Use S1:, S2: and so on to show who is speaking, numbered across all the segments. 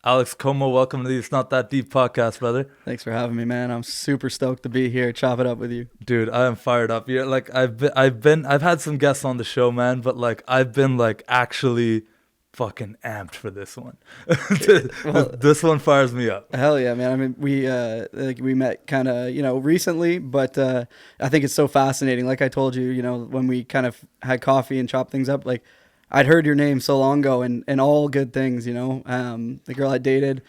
S1: Alex Comeau, welcome to the It's Not That Deep podcast, brother.
S2: Thanks for having me, man. I'm super stoked to be here, chop it up with you.
S1: Dude, I am fired up. You're like I've had some guests on the show, man, but like I've been like actually fucking amped for this one.
S2: Well,
S1: This one fires me up.
S2: hell yeah, man. I mean, we met kind of, recently, but I think it's so fascinating. Like I told you, when we kind of had coffee and chopped things up, like I'd heard your name so long ago and all good things, the girl I dated,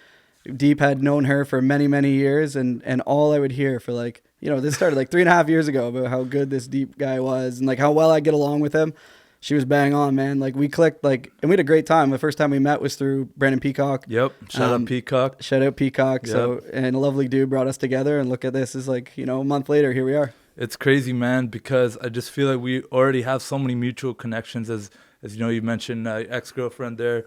S2: Deep, had known her for many, many years, and all I would hear for like, this started like 3.5 years ago about how good this Deep guy was and like how well I get along with him. She was bang on, man. Like we clicked, like, and we had a great time. The first time we met was through Brandon Peacock.
S1: Yep. Shout out Peacock.
S2: Shout out Peacock.
S1: Yep.
S2: So, and a lovely dude brought us together, and look at this. Is like, a month later, here we are.
S1: It's crazy, man, because I just feel like we already have so many mutual connections. As you mentioned, ex-girlfriend there.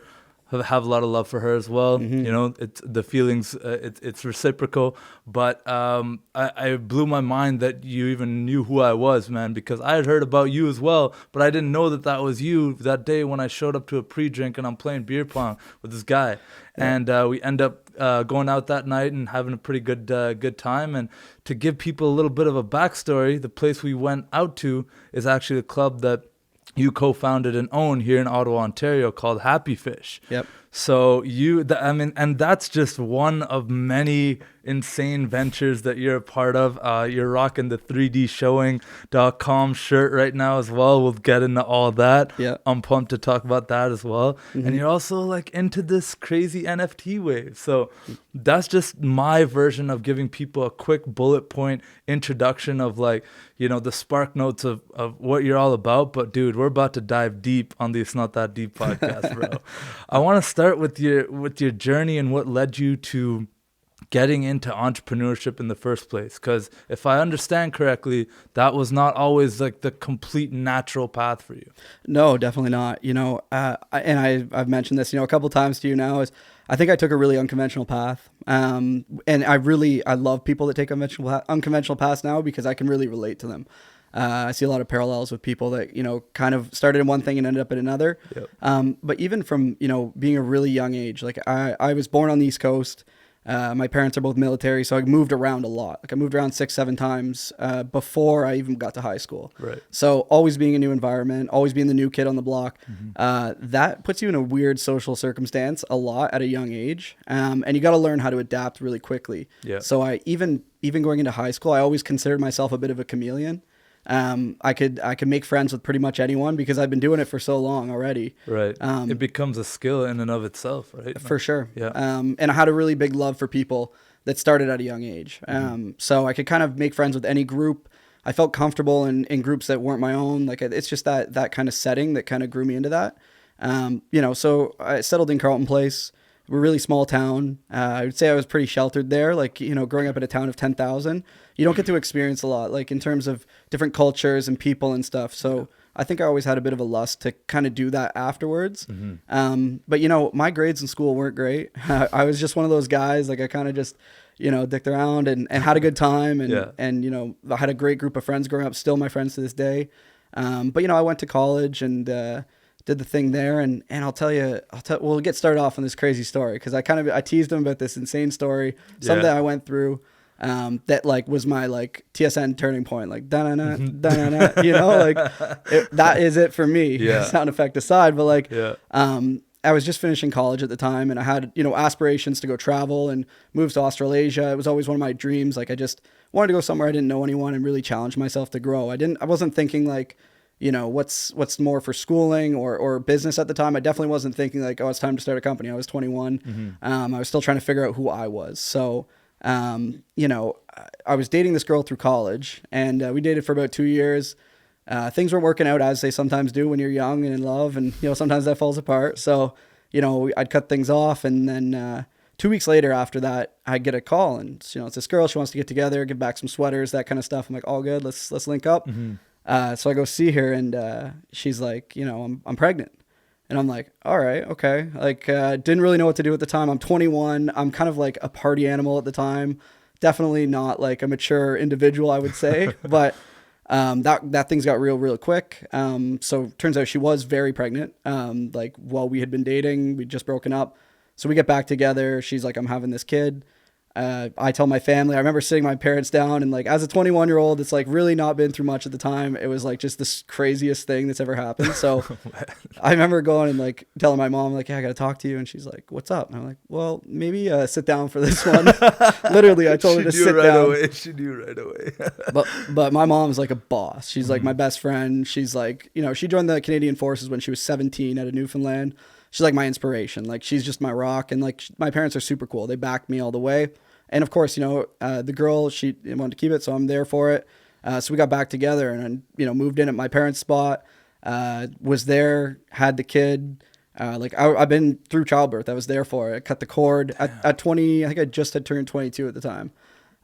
S1: Have a lot of love for her as well.
S2: Mm-hmm.
S1: It's the feelings, it's reciprocal. But I blew my mind that you even knew who I was, man, because I had heard about you as well, but I didn't know that was you that day when I showed up to a pre-drink and I'm playing beer pong with this guy. Yeah. And we end up going out that night and having a pretty good time. And to give people a little bit of a backstory, the place we went out to is actually a club that you co-founded and own here in Ottawa, Ontario, called Happy Fish.
S2: Yep.
S1: So and that's just one of many insane ventures that you're a part of. You're rocking the 3dshowing.com shirt right now as well. We'll get into all that.
S2: Yeah.
S1: I'm pumped to talk about that as well.
S2: Mm-hmm.
S1: And you're also like into this crazy NFT wave. So that's just my version of giving people a quick bullet point introduction of like, the spark notes of what you're all about. But dude, we're about to dive deep on the It's Not That Deep podcast, bro. I want to start with your journey and what led you to getting into entrepreneurship in the first place, because if I understand correctly, that was not always like the complete natural path for you.
S2: No, definitely not. I've mentioned this, a couple times to you now, is I think I took a really unconventional path. And I love people that take unconventional paths now because I can really relate to them. I see a lot of parallels with people that, kind of started in one thing and ended up in another. Yep. But even from, being a really young age, like I was born on the East Coast. My parents are both military, so I moved around a lot. Like I moved around 6-7 times before I even got to high school.
S1: Right.
S2: So always being a new environment, always being the new kid on the block, that puts you in a weird social circumstance a lot at a young age, and you got to learn how to adapt really quickly.
S1: Yeah.
S2: So I even going into high school, I always considered myself a bit of a chameleon. I could make friends with pretty much anyone because I've been doing it for so long already.
S1: Right. It becomes a skill in and of itself, right?
S2: For sure.
S1: Yeah.
S2: And I had a really big love for people that started at a young age. So I could kind of make friends with any group. I felt comfortable in groups that weren't my own. Like it's just that kind of setting that kind of grew me into that. So I settled in Carleton Place. We're a really small town. I would say I was pretty sheltered there. Like, growing up in a town of 10,000, you don't get to experience a lot, like in terms of different cultures and people and stuff. So I think I always had a bit of a lust to kind of do that afterwards. Mm-hmm. But, my grades in school weren't great. I was just one of those guys. Like I kind of just, dicked around and had a good time. And I had a great group of friends growing up, still my friends to this day. But I went to college and, did the thing there, and we'll get started off on this crazy story because I teased him about this insane story, something I went through, that like was my like TSN turning point, like da-na-na, da-na-na, that is it for me.
S1: Yeah.
S2: Sound effect aside, but like,
S1: Yeah.
S2: I was just finishing college at the time, and I had aspirations to go travel and move to Australasia. It was always one of my dreams. Like I just wanted to go somewhere I didn't know anyone and really challenge myself to grow. I wasn't thinking like, what's more for schooling or business at the time. I definitely wasn't thinking like, oh, it's time to start a company. I was 21. Mm-hmm. I was still trying to figure out who I was. So, I was dating this girl through college, and we dated for about 2 years. Things weren't working out as they sometimes do when you're young and in love, and sometimes that falls apart. So, I'd cut things off, and then 2 weeks later after that, I get a call, and it's this girl. She wants to get together, give back some sweaters, that kind of stuff. I'm like, all good. Let's link up. Mm-hmm. So I go see her, and she's like, I'm pregnant. And I'm like, all right, okay. Like, didn't really know what to do at the time. I'm 21. I'm kind of like a party animal at the time. Definitely not like a mature individual, I would say. But that things got real quick. So turns out she was very pregnant. Like while we had been dating, we'd just broken up. So we get back together. She's like, I'm having this kid. I tell my family. I remember sitting my parents down, and like as a 21-year-old, it's like really not been through much at the time. It was like just this craziest thing that's ever happened. So I remember going and like telling my mom, like, yeah, I got to talk to you. And she's like, what's up? And I'm like, well, maybe sit down for this one. Literally, I told her to sit down.
S1: She knew right away.
S2: But my mom's like a boss. She's like my best friend. She's like, you know, she joined the Canadian Forces when she was 17 out of Newfoundland. She's like my inspiration. Like she's just my rock. And like my parents are super cool. They backed me all the way. And of course, you know, the girl, she wanted to keep it, so I'm there for it. So we got back together and, you know, moved in at my parents' spot, was there, had the kid. I've been through childbirth. I was there for it. I cut the cord at 20. I think I just had turned 22 at the time.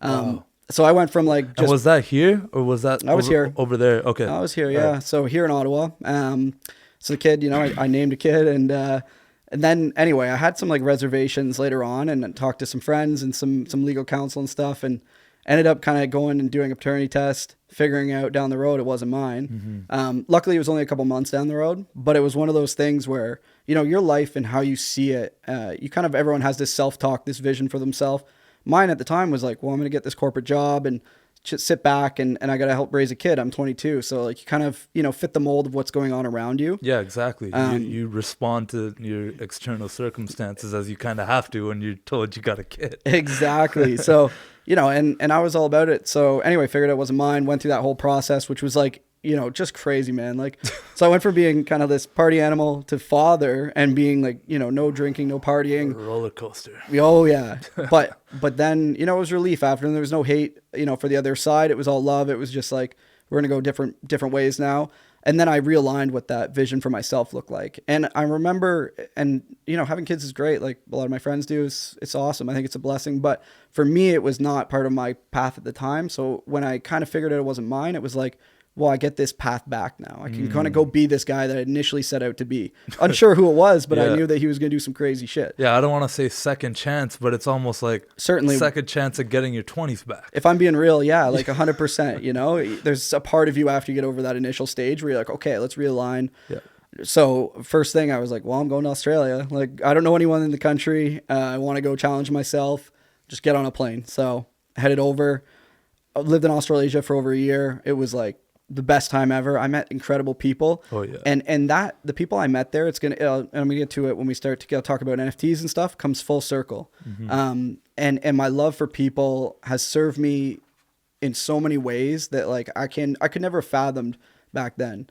S1: Wow.
S2: So I went from like just...
S1: And was that here or was that
S2: I was here.
S1: Over there? Okay.
S2: I was here, yeah. Right. So here in Ottawa. So the kid, you know, I named a kid and then anyway, I had some like reservations later on and talked to some friends and some legal counsel and stuff and ended up kind of going and doing a paternity test, figuring out down the road it wasn't mine. Luckily, it was only a couple months down the road, but it was one of those things where, you know, your life and how you see it, you kind of, everyone has this self-talk, this vision for themselves. Mine at the time was like, well, I'm going to get this corporate job and just sit back and I got to help raise a kid. I'm 22. So like you kind of, you know, fit the mold of what's going on around you.
S1: Yeah, exactly. You respond to your external circumstances as you kind of have to when you're told you got a kid.
S2: Exactly. So, you know, and I was all about it. So anyway, figured it wasn't mine, went through that whole process, which was like, you know, just crazy, man. Like, so I went from being kind of this party animal to father and being like, you know, no drinking, no partying.
S1: Roller coaster.
S2: Oh yeah. But then, you know, it was relief after, and there was no hate, you know, for the other side. It was all love. It was just like, we're going to go different ways now. And then I realigned what that vision for myself looked like. And I remember, and you know, having kids is great. Like a lot of my friends do. It's awesome. I think it's a blessing. But for me, it was not part of my path at the time. So when I kind of figured out it wasn't mine, it was like, well, I get this path back now. I can kind of go be this guy that I initially set out to be. Unsure who it was, but I knew that he was going to do some crazy shit.
S1: Yeah, I don't want to say second chance, but it's almost like
S2: certainly
S1: second chance at getting your 20s back.
S2: If I'm being real, yeah, like 100%, you know, there's a part of you after you get over that initial stage where you're like, okay, let's realign. Yeah. So first thing I was like, well, I'm going to Australia. Like, I don't know anyone in the country. I want to go challenge myself, just get on a plane. So headed over, I lived in Australasia for over a year. It was like the best time ever. I met incredible people.
S1: Oh yeah.
S2: And that the people I met there, it's gonna. And I'm gonna get to it when we start to talk about NFTs and stuff. Comes full circle. And my love for people has served me in so many ways that like I could never have fathomed back then.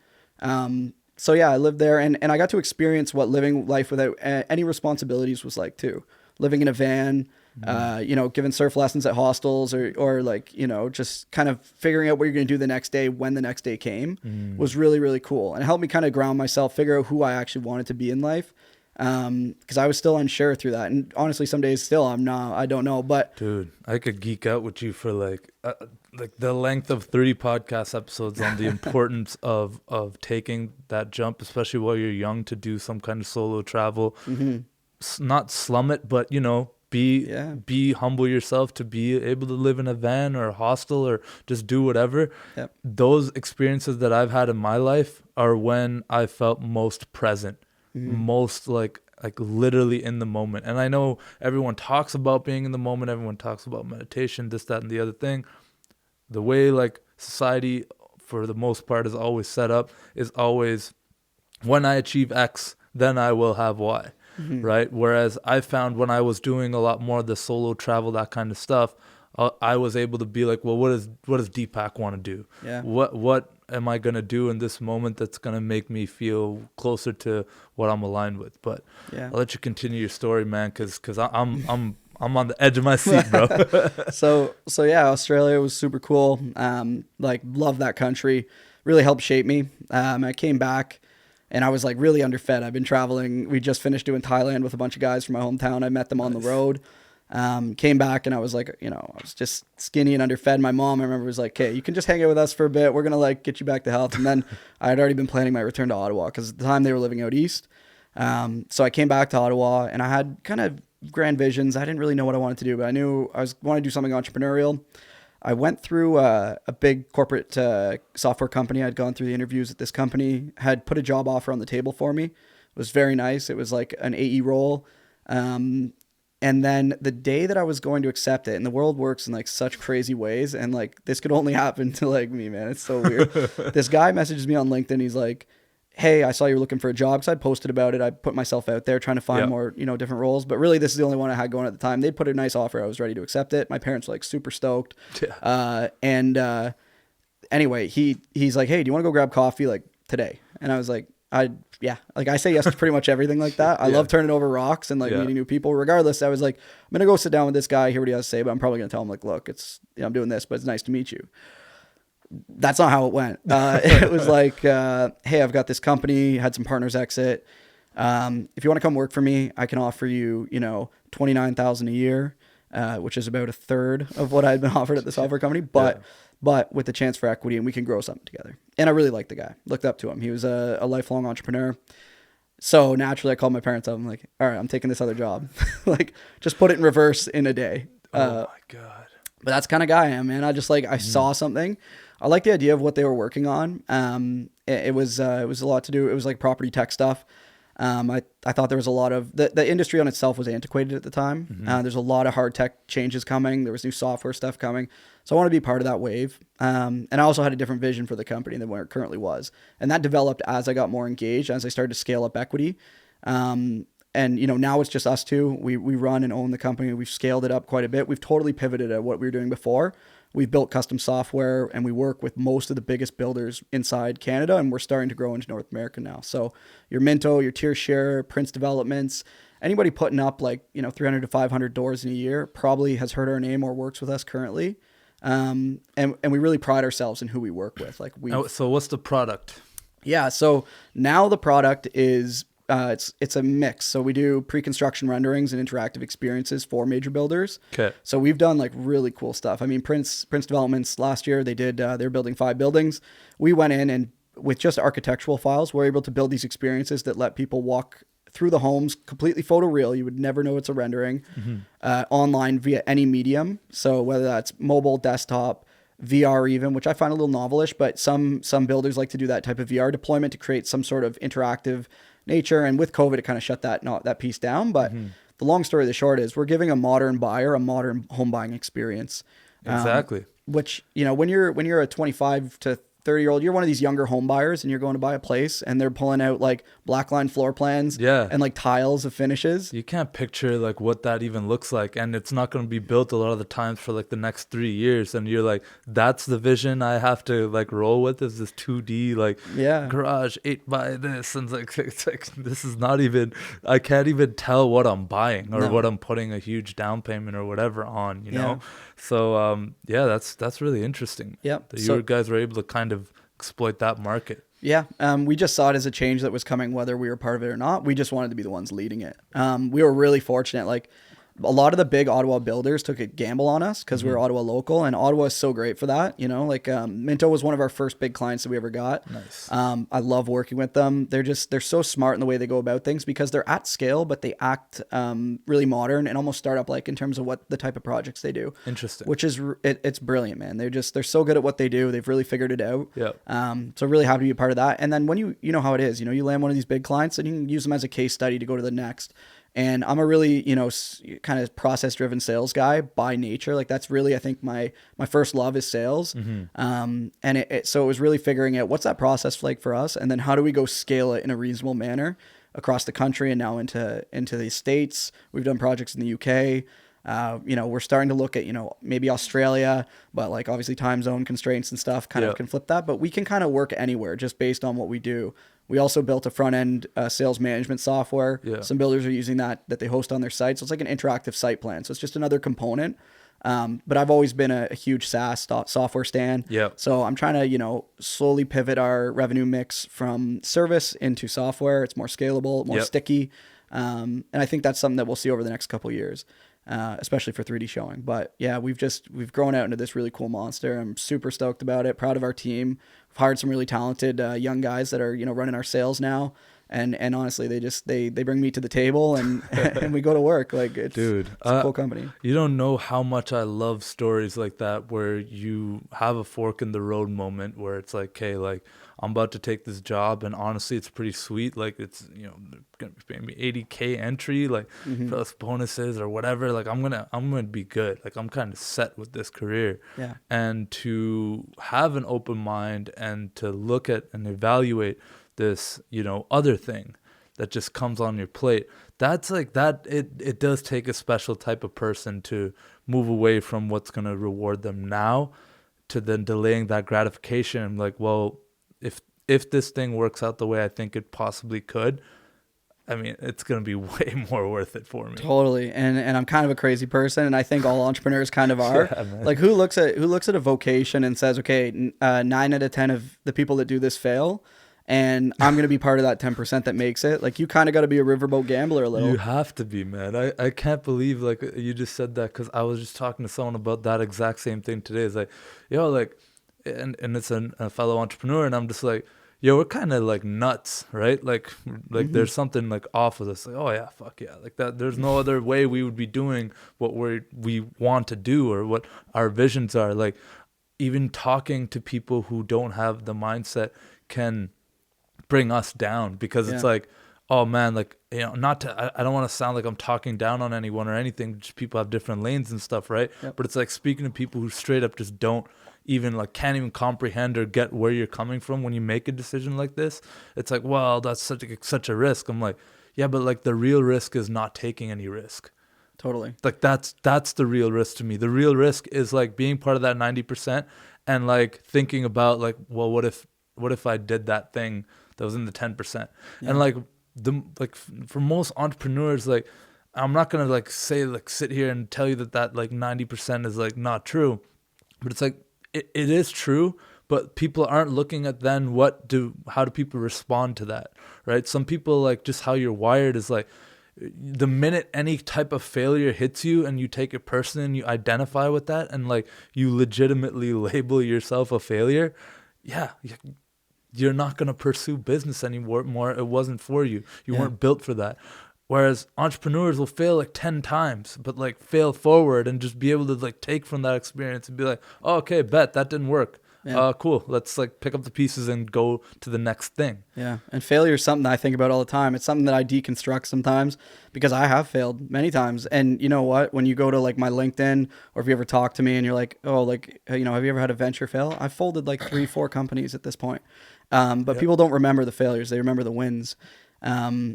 S2: So yeah, I lived there and I got to experience what living life without any responsibilities was like too. Living in a van. You know, giving surf lessons at hostels or like, you know, just kind of figuring out what you're going to do the next day when the next day came was really, really cool. And it helped me kind of ground myself, figure out who I actually wanted to be in life. Cause I was still unsure through that. And honestly, some days still, I don't know, but
S1: dude, I could geek out with you for like the length of 30 podcast episodes on the importance of taking that jump, especially while you're young, to do some kind of solo travel, not slum it, but you know, be humble yourself to be able to live in a van or a hostel or just do whatever. Yep. Those experiences that I've had in my life are when I felt most present, most like literally in the moment. And I know everyone talks about being in the moment. Everyone talks about meditation, this, that, and the other thing. The way like society for the most part is always set up is always when I achieve X, then I will have Y. Right. Whereas I found when I was doing a lot more of the solo travel, that kind of stuff, I was able to be like, well, what does Deepak want to do? Yeah. What am I going to do in this moment that's going to make me feel closer to what I'm aligned with? But I'll let you continue your story, man, because I'm on the edge of my seat, bro.
S2: So yeah, Australia was super cool. Like love that country. Really helped shape me. I came back. And I was like really underfed. I've been traveling. We just finished doing Thailand with a bunch of guys from my hometown. I met them on the road. Came back and I was like, you know, I was just skinny and underfed. My mom, I remember, was like, okay, you can just hang out with us for a bit. We're going to like get you back to health. And then I had already been planning my return to Ottawa because at the time they were living out east. So I came back to Ottawa and I had kind of grand visions. I didn't really know what I wanted to do, but I knew I wanted to do something entrepreneurial. I went through a big corporate software company. I'd gone through the interviews at this company, had put a job offer on the table for me. It was very nice. It was like an AE role. And then the day that I was going to accept it, and the world works in like such crazy ways, and like this could only happen to like me, man. It's so weird. This guy messages me on LinkedIn. He's like, "Hey, I saw you were looking for a job." Because I'd posted about it. I put myself out there trying to find more, different roles. But really, this is the only one I had going at the time. They put a nice offer. I was ready to accept it. My parents were like super stoked. Anyway, he's like, "Hey, do you want to go grab coffee like today?" And I was like, like I say yes to pretty much everything like that. I love turning over rocks and like meeting new people. Regardless, I was like, I'm going to go sit down with this guy, hear what he has to say, but I'm probably going to tell him like, look, I'm doing this, but it's nice to meet you. That's not how it went. It was like, hey, I've got this company, had some partners exit. If you want to come work for me, I can offer you, $29,000 a year, which is about a third of what I'd been offered at the software company. But with the chance for equity, and we can grow something together. And I really liked the guy. Looked up to him. He was a lifelong entrepreneur. So naturally, I called my parents up. I'm like, all right, I'm taking this other job. Like, just put it in reverse in a day.
S1: Oh my God.
S2: But that's the kind of guy I am, man. I just I saw something. I like the idea of what they were working on. It was a lot to do. It was like property tech stuff. I thought there was a lot of the industry on itself was antiquated at the time. There's a lot of hard tech changes coming. There was new software stuff coming. So I want to be part of that wave. And I also had a different vision for the company than where it currently was. And that developed as I got more engaged, as I started to scale up equity. And now it's just us two. We run and own the company. We've scaled it up quite a bit. We've totally pivoted at what we were doing before. We've built custom software, and we work with most of the biggest builders inside Canada, and we're starting to grow into North America now. So your Minto, your Tearshare, Prince Developments, anybody putting up 300 to 500 doors in a year probably has heard our name or works with us currently. And we really pride ourselves in who we work with.
S1: So what's the product?
S2: Yeah. So now the product is, it's a mix. So we do pre-construction renderings and interactive experiences for major builders.
S1: Okay.
S2: So we've done really cool stuff. I mean, Prince Developments last year, they're building 5 buildings. We went in and with just architectural files, we're able to build these experiences that let people walk through the homes completely photoreal. You would never know it's a rendering online via any medium. So whether that's mobile, desktop, VR even, which I find a little novelish, but some builders like to do that type of VR deployment to create some sort of interactive nature. And with COVID, it kind of shut that piece down. But the long story, the short is we're giving a modern buyer a modern home buying experience.
S1: Exactly.
S2: Which, when you're a 25 to 30-year-old, you're one of these younger home buyers and you're going to buy a place and they're pulling out blackline floor plans and tiles of finishes.
S1: You can't picture what that even looks like, and it's not going to be built a lot of the times for the next 3 years, and you're like, that's the vision I have to roll with, is this 2D garage 8 by this, and it's this is not even, I can't even tell what I'm buying or what I'm putting a huge down payment or whatever on, you know. So that's really interesting. You guys were able to kind of exploit that market.
S2: Yeah. We just saw it as a change that was coming, whether we were part of it or not. We just wanted to be the ones leading it. We were really fortunate. A lot of the big Ottawa builders took a gamble on us because we were Ottawa local, and Ottawa is so great for that. Minto was one of our first big clients that we ever got.
S1: Nice.
S2: I love working with them. They're so smart in the way they go about things because they're at scale, but they act really modern and almost startup like in terms of what the type of projects they do.
S1: Interesting.
S2: Which is it's brilliant, man. They're so good at what they do. They've really figured it out.
S1: Yeah.
S2: So really happy to be a part of that. And then when you know how it is, you land one of these big clients and you can use them as a case study to go to the next. And I'm a really, kind of process-driven sales guy by nature. That's really, I think, my first love is sales. And so it was really figuring out what's that process like for us, and then how do we go scale it in a reasonable manner across the country and now into the States. We've done projects in the UK. We're starting to look at, maybe Australia, but obviously time zone constraints and stuff kind of can flip that, but we can kind of work anywhere just based on what we do. We also built a front end sales management software. Some builders are using that they host on their site. So it's like an interactive site plan. So it's just another component. But I've always been a huge SaaS software stan. So I'm trying to, slowly pivot our revenue mix from service into software. It's more scalable, more sticky. And I think that's something that we'll see over the next couple of years. Especially for 3D showing. But yeah, we've grown out into this really cool monster. I'm super stoked about it. Proud of our team. We've hired some really talented young guys that are running our sales now. And honestly, they bring me to the table and and we go to work. It's a cool company.
S1: You don't know how much I love stories like that, where you have a fork in the road moment where it's okay, I'm about to take this job, and honestly, it's pretty sweet. Like it's, they're gonna be paying me 80K entry, like plus bonuses or whatever. Like I'm gonna be good. Like I'm kind of set with this career.
S2: Yeah.
S1: And to have an open mind and to look at and evaluate this, other thing that just comes on your plate, that's like that. It does take a special type of person to move away from what's gonna reward them now, to then delaying that gratification. I'm like, well, if this thing works out the way I think it possibly could, I mean, it's going to be way more worth it for me.
S2: Totally. And I'm kind of a crazy person, and I think all entrepreneurs kind of are.
S1: Yeah, man.
S2: Like who looks at a vocation and says, okay, 9 out of 10 of the people that do this fail, and I'm going to be part of that 10% that makes it. Like you kind of got to be a riverboat gambler a little.
S1: You have to be, man. I can't believe like you just said that, because I was just talking to someone about that exact same thing today. It's like, like, and it's a fellow entrepreneur, and I'm just like, we're kind of like nuts, right? Like there's something like off with us. Like, oh yeah, fuck yeah, like that. There's no other way we would be doing what we want to do or what our visions are. Like even talking to people who don't have the mindset can bring us down, because it's like, oh man, like, not to, I don't want to sound like I'm talking down on anyone or anything. Just people have different lanes and stuff, right?
S2: Yep.
S1: But it's like speaking to people who straight up just don't even like, can't even comprehend or get where you're coming from when you make a decision like this. It's like, well, that's such a risk. I'm like, yeah, but like the real risk is not taking any risk.
S2: Totally.
S1: Like that's the real risk to me. The real risk is like being part of that 90% and like thinking about like, well, what if I did that thing that was in the 10%? And like for most entrepreneurs, like I'm not gonna like say like sit here and tell you that like 90% is like not true, but it's like it is true, but people aren't looking at then how do people respond to that, right? Some people, like just how you're wired is like the minute any type of failure hits you and you take it personally and you identify with that and like you legitimately label yourself a failure, you're not going to pursue business anymore. It wasn't for you. You weren't built for that. Whereas entrepreneurs will fail like 10 times, but like fail forward and just be able to like take from that experience and be like, oh, okay, bet that didn't work. Yeah. Cool. Let's like pick up the pieces and go to the next thing. Yeah.
S2: And failure is something that I think about all the time. It's something that I deconstruct sometimes because I have failed many times. And you know what? When you go to like my LinkedIn, or if you ever talk to me and you're like, oh, like, have you ever had a venture fail? I've folded like 3-4 companies at this point. But people don't remember the failures. They remember the wins.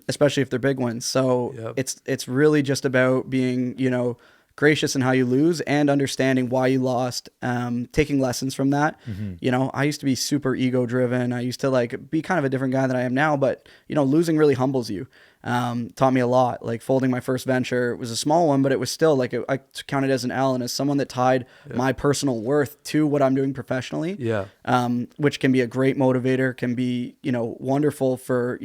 S2: Especially if they're big ones. So it's really just about being, gracious in how you lose and understanding why you lost, taking lessons from that. Mm-hmm. I used to be super ego driven. I used to like be kind of a different guy than I am now, but losing really humbles you. Taught me a lot. Like folding my first venture, it was a small one, but it was still like I counted as an L, and as someone that tied my personal worth to what I'm doing professionally, which can be a great motivator, can be, wonderful for,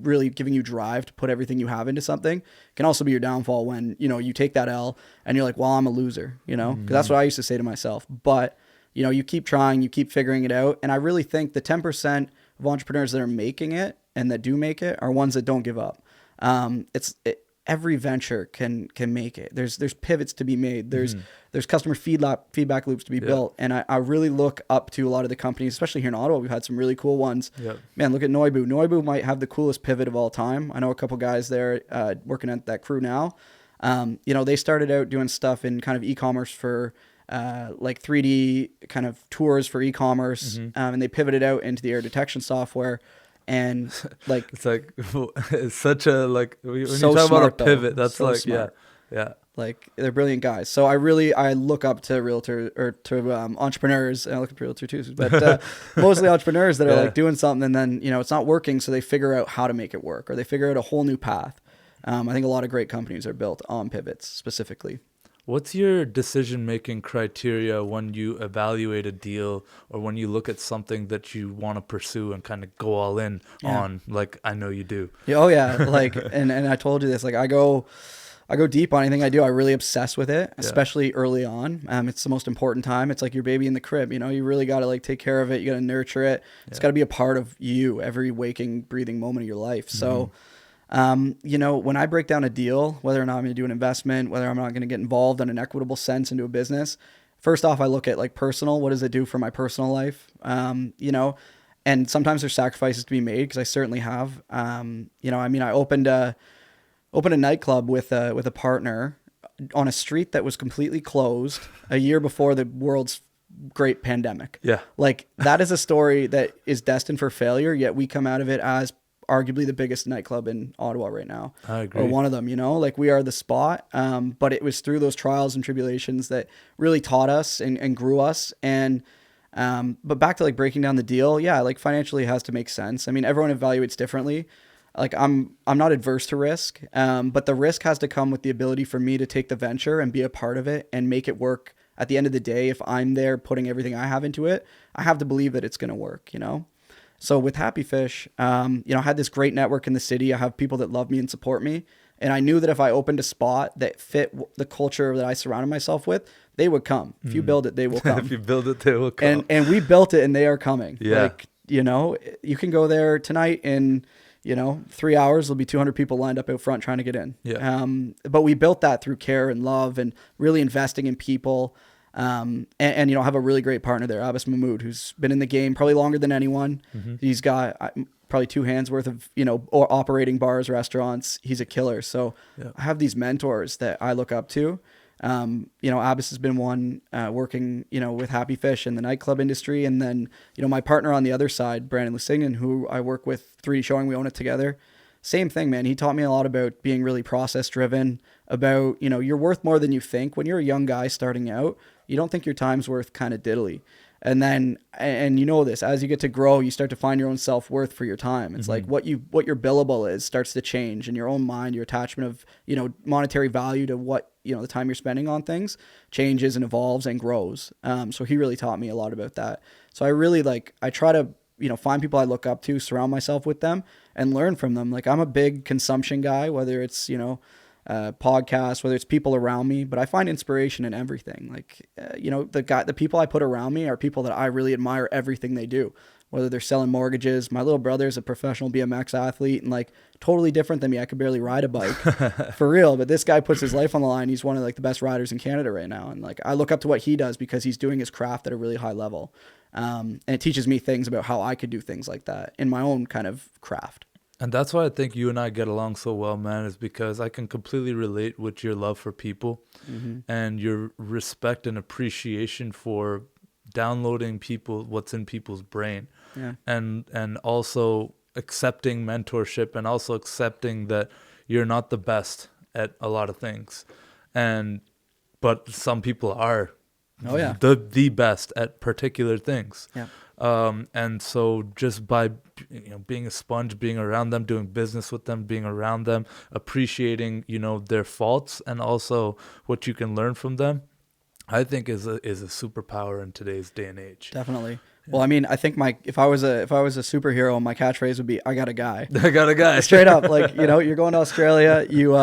S2: really giving you drive to put everything you have into something, can also be your downfall when, you take that L and you're like, well, I'm a loser, because that's what I used to say to myself. But, you keep trying, you keep figuring it out. And I really think the 10% of entrepreneurs that are making it and that do make it are ones that don't give up. Every venture can make it. There's pivots to be made. There's customer feedback loops to be built. And I really look up to a lot of the companies, especially here in Ottawa. We've had some really cool ones. Man, look at Noibu. Noibu might have the coolest pivot of all time. I know a couple guys there working at that crew now. They started out doing stuff in kind of e-commerce for like 3D kind of tours for e-commerce, and they pivoted out into the air detection software. And like
S1: it's like it's such a like when
S2: so
S1: you talk
S2: smart,
S1: about a pivot, that's
S2: so
S1: like
S2: smart.
S1: yeah.
S2: Like they're brilliant guys. So I look up to entrepreneurs, and I look up to realtor too, but mostly entrepreneurs that are like doing something and then it's not working, so they figure out how to make it work, or they figure out a whole new path. I think a lot of great companies are built on pivots specifically.
S1: What's your decision-making criteria when you evaluate a deal or when you look at something that you want to pursue and kind of go all in on, like I know you do?
S2: Yeah, oh yeah, like and I told you this, like I go deep on anything I do. I really obsess with it, especially early on. It's the most important time. It's like your baby in the crib, you really got to like take care of it. You got to nurture it. It's got to be a part of you every waking, breathing moment of your life. So when I break down a deal, whether or not I'm going to do an investment, whether I'm not going to get involved in an equitable sense into a business, first off, I look at like personal, what does it do for my personal life? And and sometimes there's sacrifices to be made, because I certainly have. You know, I mean, I opened a nightclub with a partner on a street that was completely closed a year before the world's great pandemic.
S1: Yeah.
S2: Like, that is a story that is destined for failure, yet we come out of it as arguably the biggest nightclub in Ottawa right now.
S1: I agree.
S2: Or one of them, you know, like, we are the spot. But it was through those trials and tribulations that really taught us and grew us. And, but back to like breaking down the deal. Yeah. Like, financially it has to make sense. I mean, everyone evaluates differently. Like, I'm not adverse to risk. But the risk has to come with the ability for me to take the venture and be a part of it and make it work. At the end of the day, if I'm there putting everything I have into it, I have to believe that it's going to work, you know? So with Happy Fish, you know, I had this great network in the city. I have people that love me and support me. And I knew that if I opened a spot that fit the culture that I surrounded myself with, they would come. If you build it, they will come.
S1: If you build it, they will come.
S2: And we built it, and they are coming.
S1: Yeah.
S2: Like, you know, you can go there tonight in, you know, 3 hours, there'll be 200 people lined up out front trying to get in.
S1: Yeah.
S2: But we built that through care and love and really investing in people. And you know, have a really great partner there, Alex Comeau, who's been in the game probably longer than anyone. He's got probably 2 hands worth of, you know, or operating bars, restaurants. He's a killer. So I have these mentors that I look up to. You know, Abbas has been one, working, you know, with Happy Fish in the nightclub industry. And then, you know, my partner on the other side, Brandon Lusignan, who I work with 3D Showing, we own it together. Same thing, man. He taught me a lot about being really process driven, about, you know, you're worth more than you think. When you're a young guy starting out, you don't think your time's worth kind of diddly. And then, and you know this, as you get to grow, you start to find your own self-worth for your time. It's like what your billable is starts to change, and your own mind, your attachment of, you know, monetary value to what, you know, the time you're spending on things changes and evolves and grows. So he really taught me a lot about that. So I really I try to, you know, find people I look up to, surround myself with them and learn from them. Like, I'm a big consumption guy, whether it's, you know, podcasts, whether it's people around me, but I find inspiration in everything. Like, you know, the people I put around me are people that I really admire everything they do, whether they're selling mortgages. My little brother is a professional BMX athlete and like totally different than me. I could barely ride a bike for real, but this guy puts his life on the line. He's one of like the best riders in Canada right now. And like, I look up to what he does because he's doing his craft at a really high level. And it teaches me things about how I could do things like that in my own kind of craft.
S1: And that's why I think you and I get along so well, man, is because I can completely relate with your love for people and your respect and appreciation for downloading what's in people's brain.
S2: Yeah.
S1: And also accepting mentorship, and also accepting that you're not the best at a lot of things. But some people are the best at particular things.
S2: Yeah.
S1: And so just by, you know, being a sponge, being around them, doing business with them, being around them, appreciating, you know, their faults and also what you can learn from them, I think is a superpower in today's day and age.
S2: Definitely. Well, I mean, I think if I was a superhero, my catchphase would be, I got a guy.
S1: I got a guy.
S2: Straight up. Like, you know, you're going to Australia, you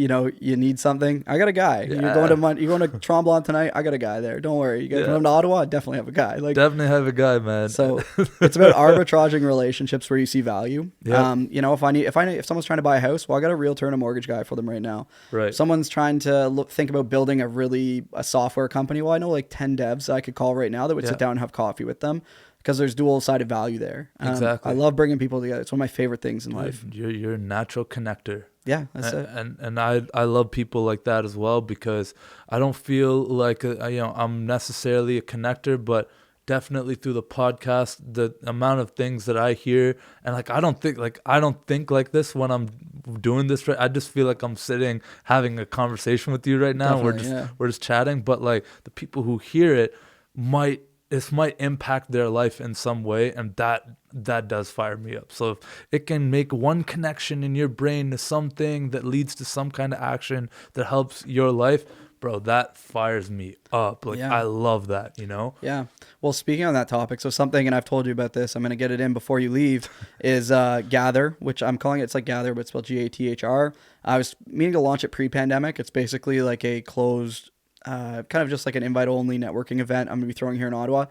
S2: know, you need something. I got a guy.
S1: Yeah.
S2: You're going to Tremblant tonight. I got a guy there. Don't worry. You guys come to Ottawa, I definitely have a guy. Like,
S1: definitely have a guy, man.
S2: So it's about arbitraging relationships where you see value.
S1: Yep.
S2: You know, if someone's trying to buy a house, well, I got a realtor and a mortgage guy for them right now.
S1: Right.
S2: Someone's trying to think about building a software company. Well, I know like 10 devs I could call right now that would sit down and have coffee with them, because there's dual-sided value there.
S1: Exactly.
S2: I love bringing people together. It's one of my favorite things in life.
S1: You're a natural connector.
S2: Yeah, that's it.
S1: And I love people like that as well, because I don't feel like I'm necessarily a connector, but definitely through the podcast, the amount of things that I hear, and like I don't think like this when I'm doing this. I just feel like I'm sitting having a conversation with you right now. We're just chatting, but like the people who hear it might impact their life in some way, and that does fire me up. So if it can make one connection in your brain to something that leads to some kind of action that helps your life, bro, that fires me up. Like, I love that, you know?
S2: Yeah. Well, speaking on that topic, so something, and I've told you about this, I'm going to get it in before you leave, is Gather, which I'm calling it's like Gather, but it's spelled Gathr. I was meaning to launch it pre-pandemic. It's basically like a closed, kind of just like an invite-only networking event I'm going to be throwing here in Ottawa.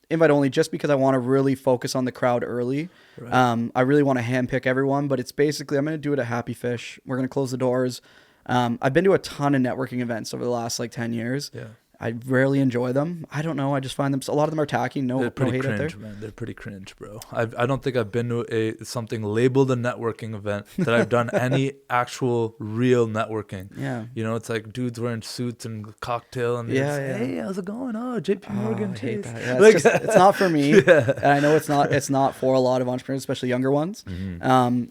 S2: Invite-only just because I want to really focus on the crowd early. Right. I really want to handpick everyone, but it's basically, I'm going to do it at Happy Fish. We're going to close the doors. I've been to a ton of networking events over the last like 10 years.
S1: Yeah.
S2: I rarely enjoy them. I don't know. I just find them, a lot of them are tacky. No,
S1: They're
S2: no
S1: pretty
S2: hate out there.
S1: cringe, man. They're pretty cringe, bro. I don't think I've been to something labeled a networking event that I've done any actual real networking.
S2: Yeah.
S1: You know, it's like dudes wearing suits and cocktail and
S2: Yeah,
S1: it's,
S2: yeah.
S1: hey, how's it going? Oh, JP Morgan.
S2: I hate
S1: Chase.
S2: that. Yeah,
S1: Like,
S2: it's not for me.
S1: Yeah.
S2: And I know it's not for a lot of entrepreneurs, especially younger ones.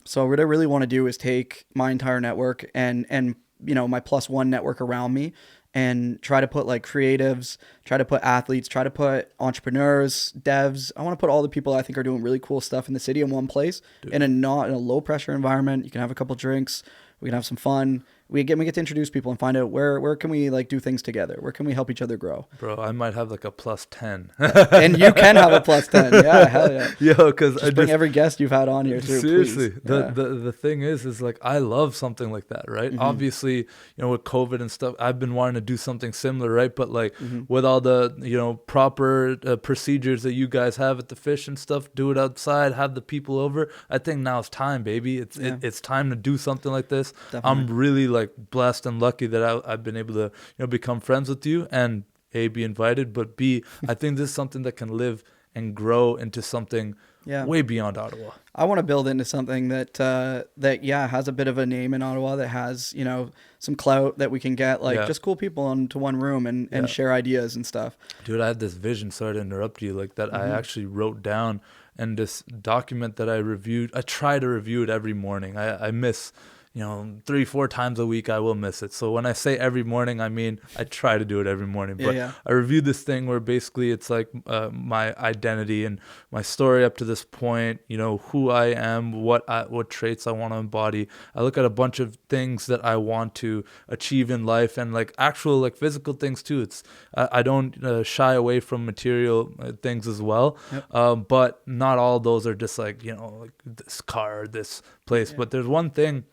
S2: So what I really want to do is take my entire network and you know, my +1 network around me and try to put like creatives, try to put athletes, try to put entrepreneurs, devs. I want to put all the people I think are doing really cool stuff in the city in one place, in a low pressure environment. You can have a couple drinks, we can have some fun. We get to introduce people and find out where can we like do things together? Where can we help each other grow?
S1: Bro, I might have like a +10.
S2: And you can have a +10. Yeah, hell yeah.
S1: Yo, because I
S2: Bring every guest you've had on here too.
S1: Seriously,
S2: please.
S1: the thing is like I love something like that, right? Obviously, you know, with COVID and stuff, I've been wanting to do something similar, right? But like with all the, you know, proper procedures that you guys have at the fish and stuff, do it outside, have the people over. I think now it's time, baby. It's time to do something like this.
S2: Definitely.
S1: I'm really like blessed and lucky that I've been able to, you know, become friends with you and A, be invited, but B, I think this is something that can live and grow into something way beyond Ottawa.
S2: I want to build into something that has a bit of a name in Ottawa, that has, you know, some clout that we can get, like just cool people into one room and share ideas and stuff.
S1: Dude, I had this vision, sorry to interrupt you, like that I actually wrote down, and this document that I reviewed, I try to review it every morning. I miss, you know, 3-4 times a week I will miss it. So when I say every morning, I mean I try to do it every morning. But I reviewed this thing where basically it's like my identity and my story up to this point, you know, who I am, what traits I want to embody. I look at a bunch of things that I want to achieve in life, and like actual like physical things too. It's I don't shy away from material things as well. But not all those are just like, you know, like this car, this place. But there's one thing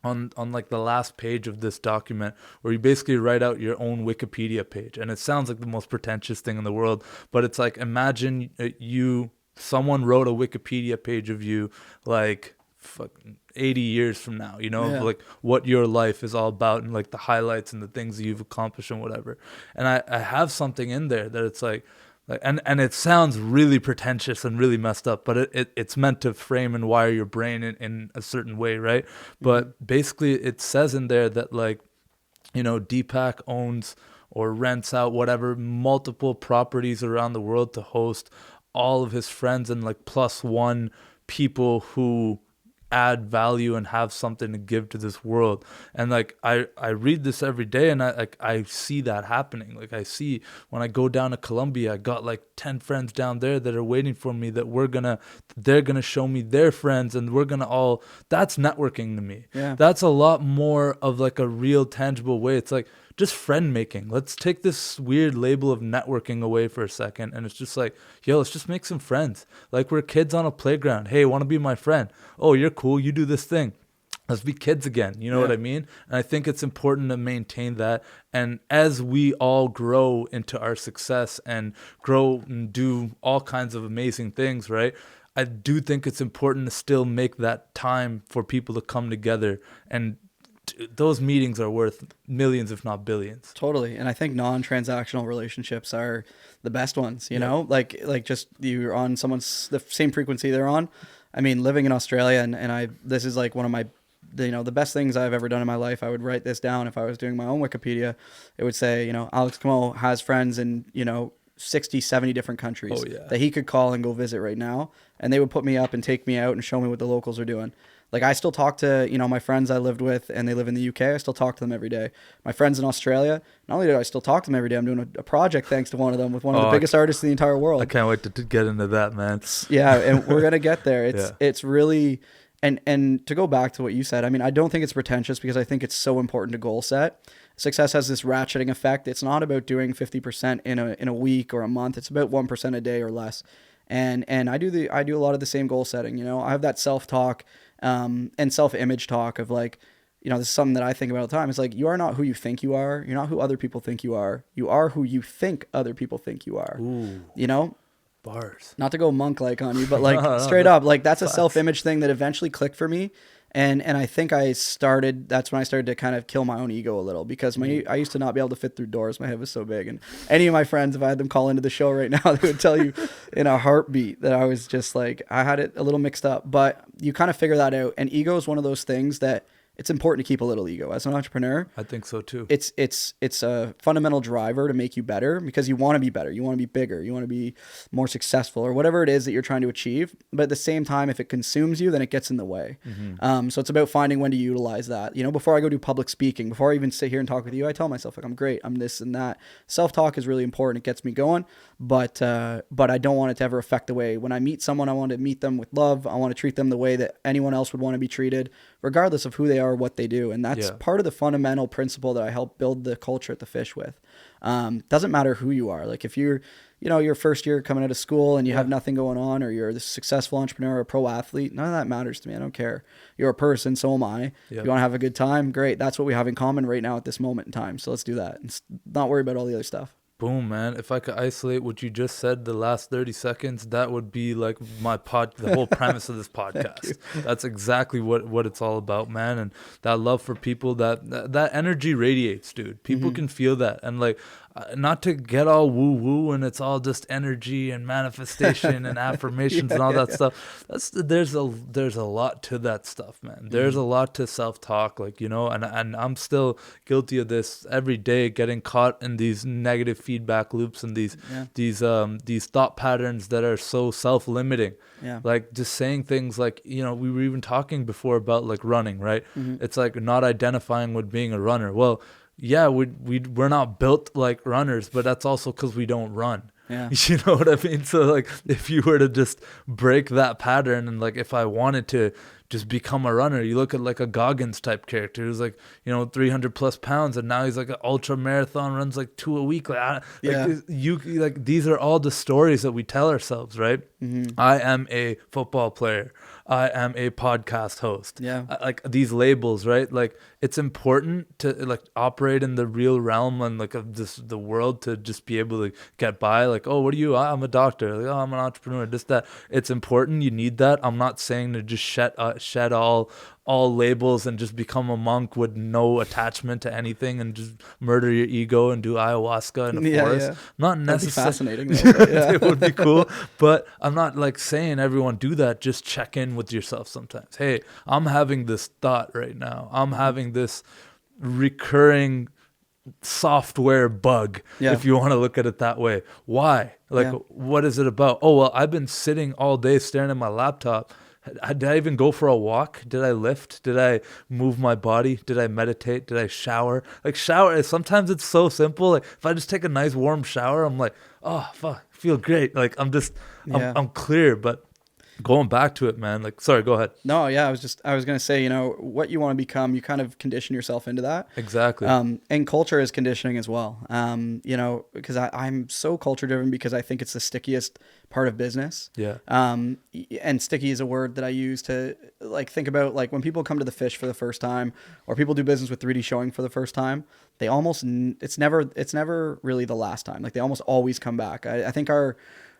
S1: on like the last page of this document where you basically write out your own Wikipedia page, and it sounds like the most pretentious thing in the world, but it's like, imagine someone wrote a Wikipedia page of you like 80 years from now, you know, like what your life is all about and like the highlights and the things that you've accomplished and whatever. And I have something in there that it's like and it sounds really pretentious and really messed up, but it's meant to frame and wire your brain in a certain way, right? But basically it says in there that, like, you know, Deepak owns or rents out whatever multiple properties around the world to host all of his friends and like +1 people who add value and have something to give to this world. And like I read this every day, and I see that happening. Like I see when I go down to Colombia, I got like 10 friends down there that are waiting for me, that they're gonna show me their friends, and we're gonna all, that's networking to me. That's a lot more of like a real tangible way. It's like just friend making. Let's take this weird label of networking away for a second, and it's just like, yo, let's just make some friends. Like we're kids on a playground. Hey, want to be my friend? Oh, you're cool. You do this thing. Let's be kids again. You know what I mean? And I think it's important to maintain that. And as we all grow into our success and grow and do all kinds of amazing things, right? I do think it's important to still make that time for people to come together, and those meetings are worth millions, if not billions.
S2: Totally. And I think non-transactional relationships are the best ones, you know, like just you're on someone's, the same frequency they're on. I mean, living in Australia, and this is like one of my, you know, the best things I've ever done in my life. I would write this down if I was doing my own Wikipedia. It would say, you know, Alex Comeau has friends in, you know, 60, 70 different countries that he could call and go visit right now. And they would put me up and take me out and show me what the locals are doing. Like I still talk to, you know, my friends I lived with, and they live in the UK. I still talk to them every day. My friends in Australia, not only do I still talk to them every day, I'm doing a project thanks to one of them with one of the biggest artists in the entire world.
S1: I can't wait to get into that, man.
S2: Yeah, and we're going to get there. It's really, and to go back to what you said, I mean, I don't think it's pretentious, because I think it's so important to goal set. Success has this ratcheting effect. It's not about doing 50% in a week or a month. It's about 1% a day or less. And I do a lot of the same goal setting. You know, I have that self-talk and self-image talk of like, you know, this is something that I think about all the time. It's like, you are not who you think you are. You're not who other people think you are. You are who you think other people think you are.
S1: Ooh,
S2: you know?
S1: bars.
S2: Not to go monk-like on you, but like straight up, like that's a self-image thing that eventually clicked for me. And I think that's when I started to kind of kill my own ego a little, because I used to not be able to fit through doors. My head was so big. And any of my friends, if I had them call into the show right now, they would tell you in a heartbeat that I was just like, I had it a little mixed up. But you kind of figure that out. And ego is one of those things that it's important to keep a little ego as an entrepreneur.
S1: I think so too.
S2: It's a fundamental driver to make you better, because you want to be better. You want to be bigger. You want to be more successful, or whatever it is that you're trying to achieve. But at the same time, if it consumes you, then it gets in the way. So it's about finding when to utilize that. You know, before I go do public speaking, before I even sit here and talk with you, I tell myself, like, I'm great, I'm this and that. Self-talk is really important. It gets me going. But I don't want it to ever affect the way when I meet someone. I want to meet them with love. I want to treat them the way that anyone else would want to be treated, regardless of who they are or what they do. And that's part of the fundamental principle that I help build the culture at the Fish with. Doesn't matter who you are. Like if you're, your first year coming out of school and you have nothing going on, or you're the successful entrepreneur or a pro athlete, none of that matters to me. I don't care. You're a person, so am I. If you want to have a good time, great. That's what we have in common right now at this moment in time. So let's do that and not worry about all the other stuff.
S1: Boom, man. If I could isolate what you just said the last 30 seconds, that would be like the whole premise of this podcast. That's exactly what it's all about, man. And that love for people, that energy radiates, dude. People can feel that. And like, not to get all woo woo and it's all just energy and manifestation and affirmations and all that stuff. There's a lot to that stuff, man. There's a lot to self-talk, like, and I'm still guilty of this every day, getting caught in these negative feedback loops and these thought patterns that are so self-limiting. Like just saying things like, we were even talking before about like running, right? It's like not identifying with being a runner. Well, yeah, we're not built like runners, but that's also because we don't run.
S2: Yeah.
S1: You know what I mean? So like if you were to just break that pattern, and like if I wanted to just become a runner, you look at like a Goggins type character who's like, 300 plus pounds, and now he's like an ultra marathon, runs like 2 a week. These are all the stories that we tell ourselves, right? I am a football player. I am a podcast host. Like these labels, right? Like it's important to like operate in the real realm and like of the world, to just be able to get by. Like, oh, what are you? I'm a doctor. Like, oh, I'm an entrepreneur. Just that. It's important. You need that. I'm not saying to just shed all labels and just become a monk with no attachment to anything and just murder your ego and do ayahuasca in a forest. Not necessarily.
S2: That'd be fascinating.
S1: It would be cool. But I'm not like saying everyone do that. Just check in with yourself sometimes. Hey, I'm having this thought right now. I'm having this recurring software bug, if you want to look at it that way. Why? Like, what is it about? Oh, well, I've been sitting all day staring at my laptop. Did I even go for a walk? Did I lift? Did I move my body? Did I meditate? Did I shower? Like shower, sometimes it's so simple. Like if I just take a nice warm shower, I'm like, oh, fuck, I feel great. Like I'm clear. But going back to it, man, like, sorry, go ahead.
S2: No, yeah, I was going to say, what you want to become, you kind of condition yourself into that.
S1: Exactly.
S2: And culture is conditioning as well. Because I'm so culture driven, because I think it's the stickiest part of business. And sticky is a word that I use to like think about, like when people come to the Fish for the first time, or people do business with 3D showing for the first time, it's never really the last time. Like they almost always come back. I think our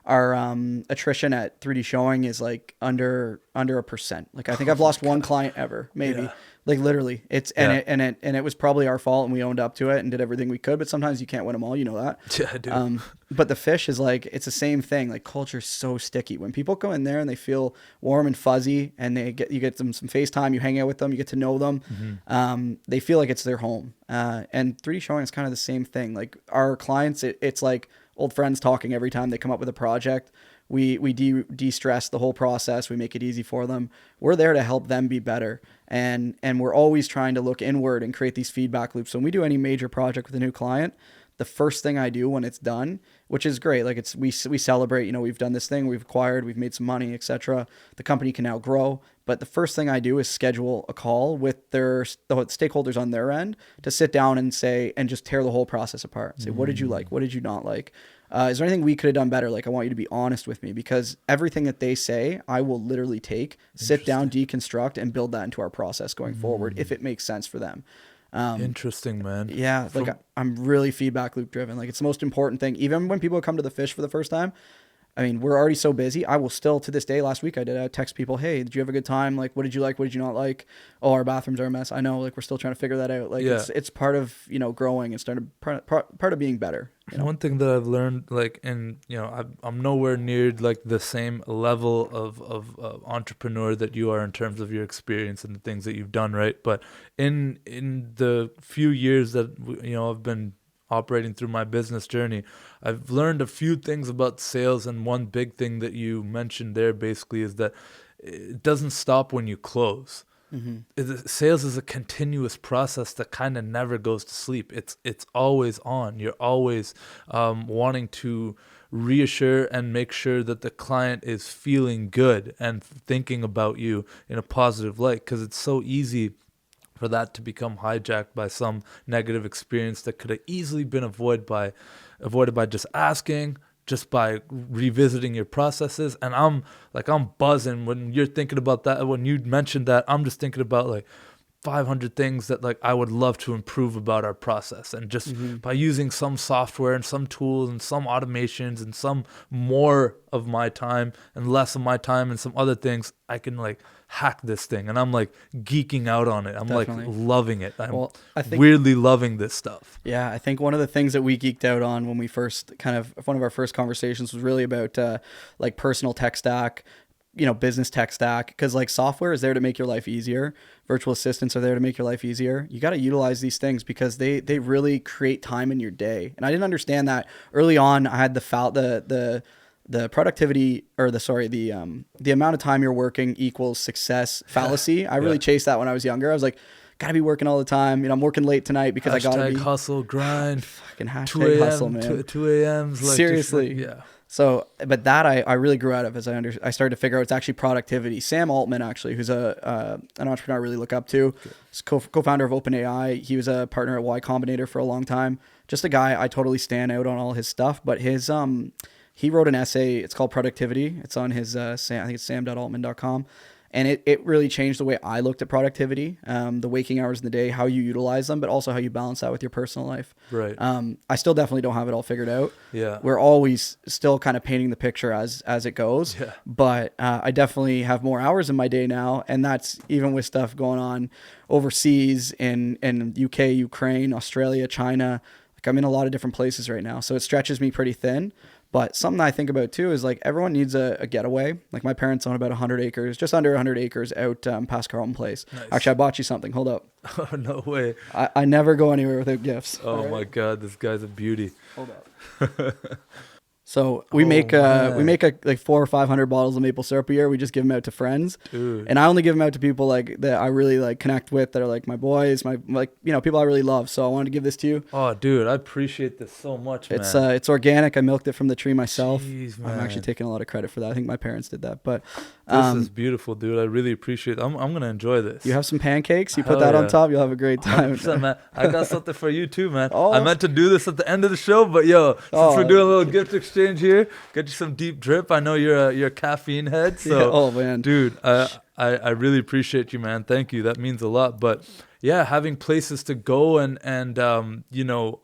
S2: attrition at 3D showing is like under 1%. Like I think I've lost one client ever, maybe. Like literally, and it was probably our fault, and we owned up to it and did everything we could. But sometimes you can't win them all, you know that.
S1: Yeah, I do.
S2: But the Fish is like, it's the same thing. Like culture is so sticky. When people go in there and they feel warm and fuzzy, and you get them some FaceTime, you hang out with them, you get to know them. They feel like it's their home. And 3D showing is kind of the same thing. Like our clients, it's like old friends talking every time they come up with a project. We de-stress the whole process. We make it easy for them. We're there to help them be better. And we're always trying to look inward and create these feedback loops. So when we do any major project with a new client, the first thing I do when it's done, which is great, like we celebrate, we've done this thing, we've acquired, we've made some money, etc. The company can now grow. But the first thing I do is schedule a call with the stakeholders on their end to sit down and just tear the whole process apart. Say, what did you like? What did you not like? Is there anything we could have done better? Like, I want you to be honest with me, because everything that they say, I will literally sit down, deconstruct, and build that into our process going forward, if it makes sense for them.
S1: Interesting, man.
S2: Yeah. Like I'm really feedback loop driven. Like it's the most important thing. Even when people come to the Fish for the first time, I mean, we're already so busy. I will still, to this day, last week I did text people, hey, did you have a good time? Like, what did you like? What did you not like? Oh, our bathrooms are a mess. I know, like, we're still trying to figure that out. Like, it's part of, you know, growing and starting part of being better. You know?
S1: One thing that I've learned, like, and you know, I'm nowhere near like the same level of entrepreneur that you are in terms of your experience and the things that you've done, right? But in the few years that you know I've been operating through my business journey, I've learned a few things about sales, and one big thing that you mentioned there basically is that it doesn't stop when you close. Sales is a continuous process that kind of never goes to sleep. It's always on. You're always wanting to reassure and make sure that the client is feeling good and thinking about you in a positive light, because it's so easy for that to become hijacked by some negative experience that could have easily been avoided by just asking, just by revisiting your processes. And I'm buzzing when you're thinking about that. When you mentioned that, I'm just thinking about like 500 things that like I would love to improve about our process, and just by using some software and some tools and some automations and some more of my time and less of my time and some other things, I can like hack this thing. And I'm like geeking out on it. I'm
S2: Definitely.
S1: like loving it. I'm
S2: I think,
S1: weirdly loving this stuff.
S2: Yeah, I think one of the things that we geeked out on when we first one of our first conversations was really about like personal tech stack, you know, business tech stack, because like software is there to make your life easier. Virtual assistants are there to make your life easier. You got to utilize these things because they really create time in your day. And I didn't understand that early on. I had the productivity, or the amount of time you're working equals success fallacy. I really chased that when I was younger. I was like, gotta be working all the time. You know, I'm working late tonight because I gotta be
S1: hustle, grind.
S2: Fucking hashtag hustle, man.
S1: 2 a.m. Like,
S2: seriously.
S1: Yeah.
S2: So, but that I really grew out of as I started to figure out it's actually productivity. Sam Altman, actually, who's an entrepreneur I really look up to, he's co-founder of OpenAI. He was a partner at Y Combinator for a long time. Just a guy I totally stand out on all his stuff. But his he wrote an essay. It's called Productivity. It's on his I think it's sam.altman.com. And it really changed the way I looked at productivity, the waking hours in the day, how you utilize them, but also how you balance that with your personal life.
S1: Right.
S2: I still definitely don't have it all figured out.
S1: Yeah.
S2: We're always still kind of painting the picture as it goes.
S1: Yeah.
S2: But I definitely have more hours in my day now. And that's even with stuff going on overseas in UK, Ukraine, Australia, China. Like I'm in a lot of different places right now. So it stretches me pretty thin. But something I think about too is like everyone needs a getaway. Like my parents own about 100 acres, just under 100 acres out past Carlton Place. Nice. Actually, I bought you something. Hold up.
S1: Oh, no way.
S2: I never go anywhere without gifts.
S1: Oh my God, this guy's a beauty.
S2: Hold up. So we make like 400 or 500 bottles of maple syrup a year. We just give them out to friends. Dude. And I only give them out to people like that I really like connect with, that are like my boys, my like, you know, people I really love. So I wanted to give this to you.
S1: Oh, dude, I appreciate this so much, man.
S2: It's organic. I milked it from the tree myself.
S1: Jeez, man.
S2: I'm actually taking a lot of credit for that. I think my parents did that. But
S1: this is beautiful, dude. I really appreciate it. I'm gonna enjoy this.
S2: You have some pancakes. You put that on top. You'll have a great time.
S1: Man. I got something for you too, man. Oh. I meant to do this at the end of the show, but since we're doing a little gift exchange here, get you some deep drip. I know you're a caffeine head, so
S2: yeah. Oh man,
S1: dude, I really appreciate you, man. Thank you. That means a lot. But yeah, having places to go and you know,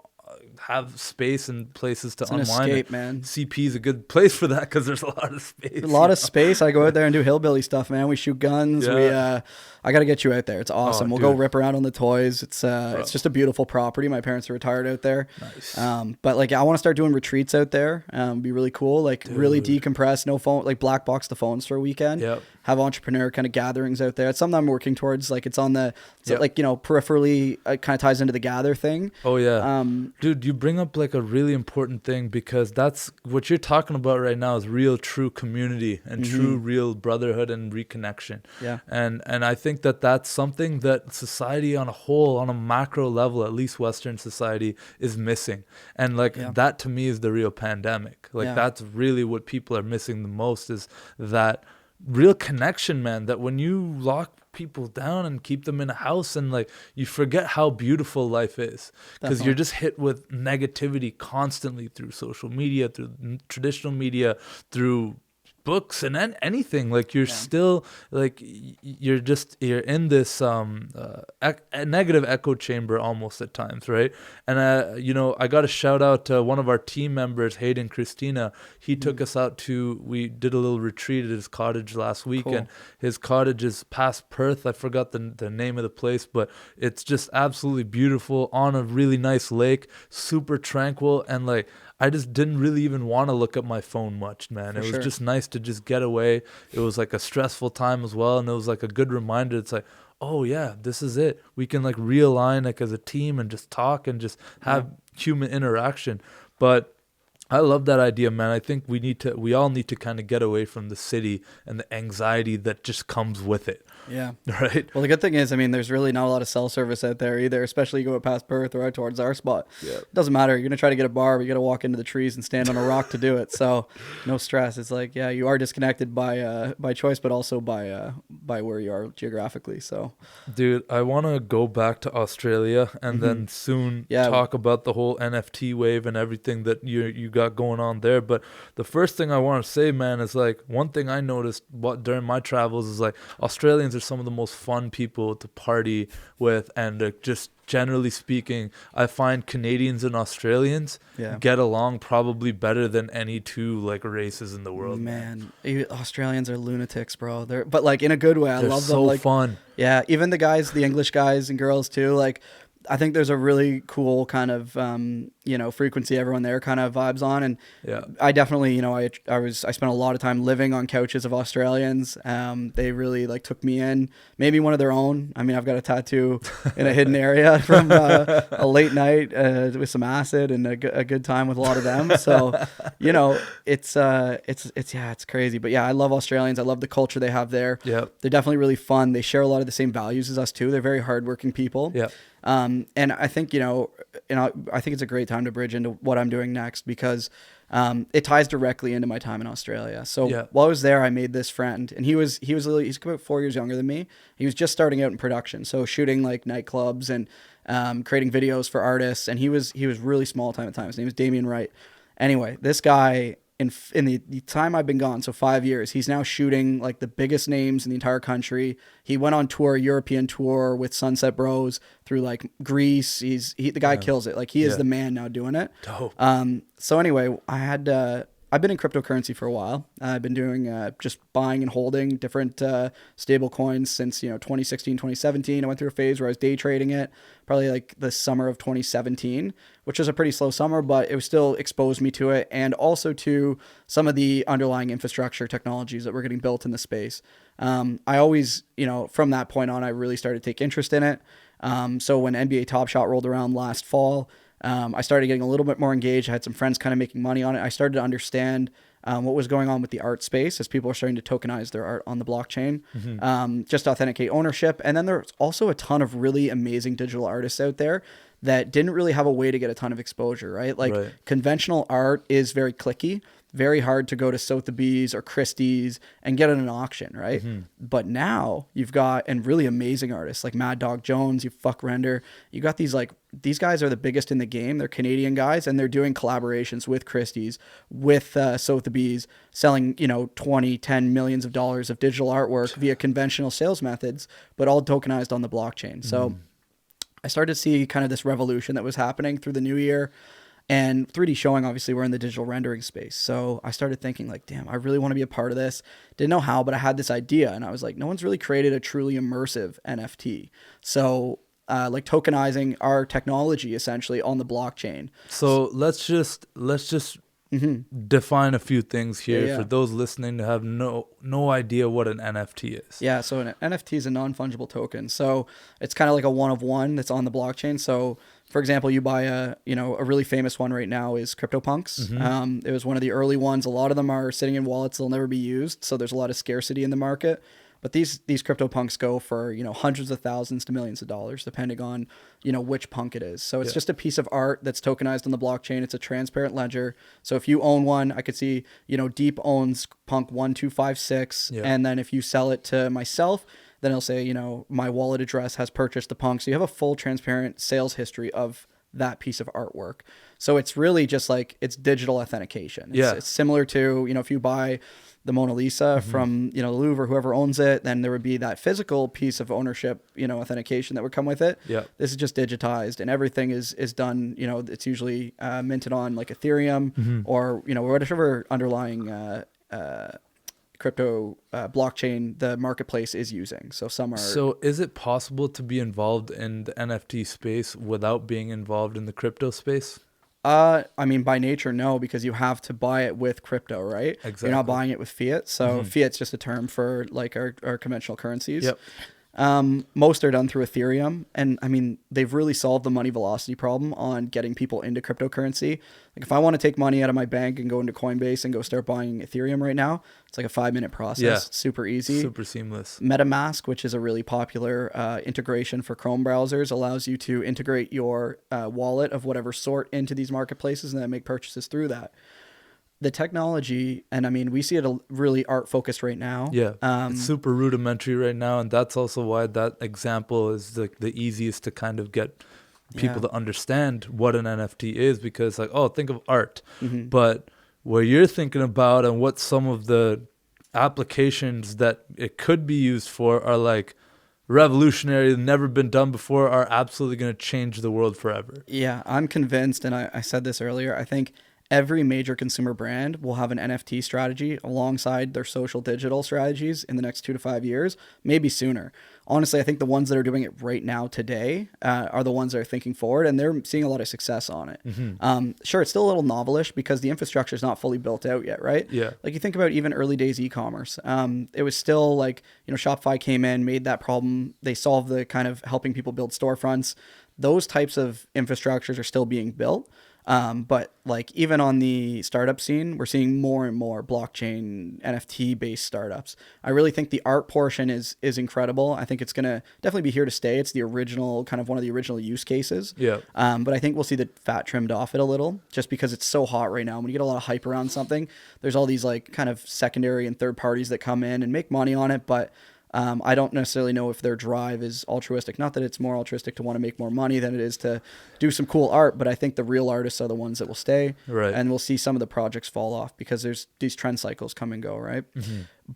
S1: have space and places to unwind.
S2: Escape, man.
S1: CP is a good place for that because there's a lot of space.
S2: A lot of space. I go out there and do hillbilly stuff, man. We shoot guns.
S1: Yeah.
S2: I got to get you out there. It's awesome. We'll
S1: dude.
S2: go rip around on the toys. It's just a beautiful property. My parents are retired out there.
S1: Nice.
S2: But like I want to start doing retreats out there. Be really cool. Like really decompress. No phone. Like black box the phones for a weekend.
S1: Yep.
S2: Have entrepreneur kind of gatherings out there. It's something I'm working towards. Like it's on the like, you know, peripherally kind of ties into the gather thing.
S1: Oh yeah. Dude, you bring up like a really important thing, because that's what you're talking about right now is real true community and true real brotherhood and reconnection.
S2: Yeah.
S1: And I think that's something that society on a whole, on a macro level, at least Western society, is missing. And like that to me is the real pandemic. Like that's really what people are missing the most, is that real connection, man. That when you lock people down and keep them in a house, and like you forget how beautiful life is, because you're just hit with negativity constantly through social media, through traditional media, through books and anything. Like you're still like you're in this a negative echo chamber almost at times, right? And I got to shout out to one of our team members, Hayden Christina. He took us out we did a little retreat at his cottage last week.
S2: Cool.
S1: And his cottage is past Perth. I forgot the name of the place, but it's just absolutely beautiful on a really nice lake, super tranquil. And like, I just didn't really even want to look at my phone much, man. It was just nice to just get away. It was like a stressful time as well. And it was like a good reminder. It's like, oh yeah, this is it. We can like realign like as a team and just talk and just have human interaction. But I love that idea, man. I think we all need to kind of get away from the city and the anxiety that just comes with it.
S2: Yeah.
S1: Right.
S2: Well, the good thing is, I mean, there's really not a lot of cell service out there either, especially you go past Perth or out towards our spot. Yeah. It doesn't matter. You're going to try to get a bar, but you got to walk into the trees and stand on a rock to do it. So no stress. It's like, yeah, you are disconnected by choice, but also by where you are geographically. So,
S1: dude, I want to go back to Australia and then soon talk about the whole NFT wave and everything that you got going on there. But the first thing I want to say, man, is like one thing I noticed during my travels is like Australians are some of the most fun people to party with, and just generally speaking, I find Canadians and Australians get along probably better than any two like races in the world.
S2: Man, Australians are lunatics, bro. But like in a good way. I love them.
S1: So
S2: like,
S1: fun.
S2: Yeah, even the English guys and girls too. Like, I think there's a really cool kind of frequency everyone there kind of vibes on, and I definitely I spent a lot of time living on couches of Australians. They really like took me in, maybe one of their own. I mean, I've got a tattoo in a hidden area from a late night with some acid and a good time with a lot of them. So it's crazy, but yeah, I love Australians. I love the culture they have there. Yeah, they're definitely really fun. They share a lot of the same values as us too. They're very hardworking people. Yeah. And I think, I think it's a great time to bridge into what I'm doing next because it ties directly into my time in Australia. So while I was there, I made this friend, and he's about 4 years younger than me. He was just starting out in production, so shooting like nightclubs and creating videos for artists. And he was really small time at the time. His name was Damien Wright. Anyway, this guy, in the time I've been gone, so 5 years, he's now shooting like the biggest names in the entire country. He went on tour, European tour with Sunset Bros through like Greece. The guy kills it. Like he is the man now doing it. Dope. So anyway, I've been in cryptocurrency for a while. I've been doing just buying and holding different stable coins since 2016, 2017. I went through a phase where I was day trading it, probably like the summer of 2017, which was a pretty slow summer, but it was still exposed me to it, and also to some of the underlying infrastructure technologies that were getting built in the space. I always, from that point on, I really started to take interest in it. So when NBA Top Shot rolled around last fall, I started getting a little bit more engaged. I had some friends kind of making money on it. I started to understand what was going on with the art space as people are starting to tokenize their art on the blockchain, just to authenticate ownership. And then there's also a ton of really amazing digital artists out there that didn't really have a way to get a ton of exposure, right? Like conventional art is very clicky, very hard to go to Sotheby's or Christie's and get at an auction, right? But now you've got, and really amazing artists like Mad Dog Jones, you fuck Render. You got these guys are the biggest in the game. They're Canadian guys, and they're doing collaborations with Christie's, with Sotheby's, selling, 20, 10 millions of dollars of digital artwork via conventional sales methods, but all tokenized on the blockchain. So I started to see kind of this revolution that was happening through the new year. And 3D showing, obviously, we're in the digital rendering space. So I started thinking like, damn, I really want to be a part of this. Didn't know how, but I had this idea. And I was like, no one's really created a truly immersive NFT. So like tokenizing our technology essentially on the blockchain.
S1: So let's just define a few things here for those listening to have no idea what an NFT is. Yeah, so an
S2: NFT is a non-fungible token. So it's kind of like a one of one that's on the blockchain. So for example, you buy a really famous one right now is CryptoPunks. It was one of the early ones. A lot of them are sitting in wallets. They'll never be used. So there's a lot of scarcity in the market. But these CryptoPunks go for, hundreds of thousands to millions of dollars, depending on, which punk it is. So it's just a piece of art that's tokenized on the blockchain. It's a transparent ledger. So if you own one, I could see, Deep owns punk 1256. And then if you sell it to myself, then it'll say, my wallet address has purchased the punk. So you have a full transparent sales history of that piece of artwork. So it's really just like, it's digital authentication. It's similar to, if you buy the Mona Lisa from, the Louvre or whoever owns it. Then there would be that physical piece of ownership, authentication that would come with it.
S1: Yeah.
S2: This is just digitized, and everything is done, it's usually minted on like Ethereum or, whatever underlying crypto blockchain the marketplace is using. So some are.
S1: So is it possible to be involved in the NFT space without being involved in the crypto space?
S2: I mean, by nature, no, because you have to buy it with crypto, right?
S1: Exactly.
S2: You're not buying it with fiat. So fiat's just a term for like our conventional currencies.
S1: Yep.
S2: Most are done through Ethereum. And I mean, they've really solved the money velocity problem on getting people into cryptocurrency. Like if I want to take money out of my bank and go into Coinbase and go start buying Ethereum right now, it's like a 5-minute process.
S1: Yeah.
S2: Super easy.
S1: Super seamless.
S2: MetaMask, which is a really popular integration for Chrome browsers, allows you to integrate your wallet of whatever sort into these marketplaces and then make purchases through that. The technology, and I mean, we see it really art focused right now.
S1: Yeah, it's super rudimentary right now, and that's also why that example is the easiest to kind of get people to understand what an NFT is, because like, oh, think of art, but what you're thinking about and what some of the applications that it could be used for are like revolutionary, never been done before, are absolutely going to change the world forever.
S2: Yeah, I'm convinced, and I said this earlier, I think every major consumer brand will have an NFT strategy alongside their social digital strategies in the next 2 to 5 years, maybe sooner. Honestly, I think the ones that are doing it right now today are the ones that are thinking forward, and they're seeing a lot of success on it. Sure, it's still a little novelish because the infrastructure is not fully built out yet, right?
S1: Yeah.
S2: Like you think about even early days e-commerce. It was still like, Shopify came in, made that problem. They solved the kind of helping people build storefronts. Those types of infrastructures are still being built. But like even on the startup scene, we're seeing more and more blockchain NFT based startups. I really think the art portion is incredible. I think it's going to definitely be here to stay. It's the original kind of one of the original use cases.
S1: Yeah.
S2: But I think we'll see the fat trimmed off it a little just because it's so hot right now. When you get a lot of hype around something, there's all these like kind of secondary and third parties that come in and make money on it. But I don't necessarily know if their drive is altruistic. Not that it's more altruistic to want to make more money than it is to do some cool art, but I think the real artists are the ones that will stay.
S1: Right.
S2: And we'll see some of the projects fall off because there's these trend cycles come and go, right?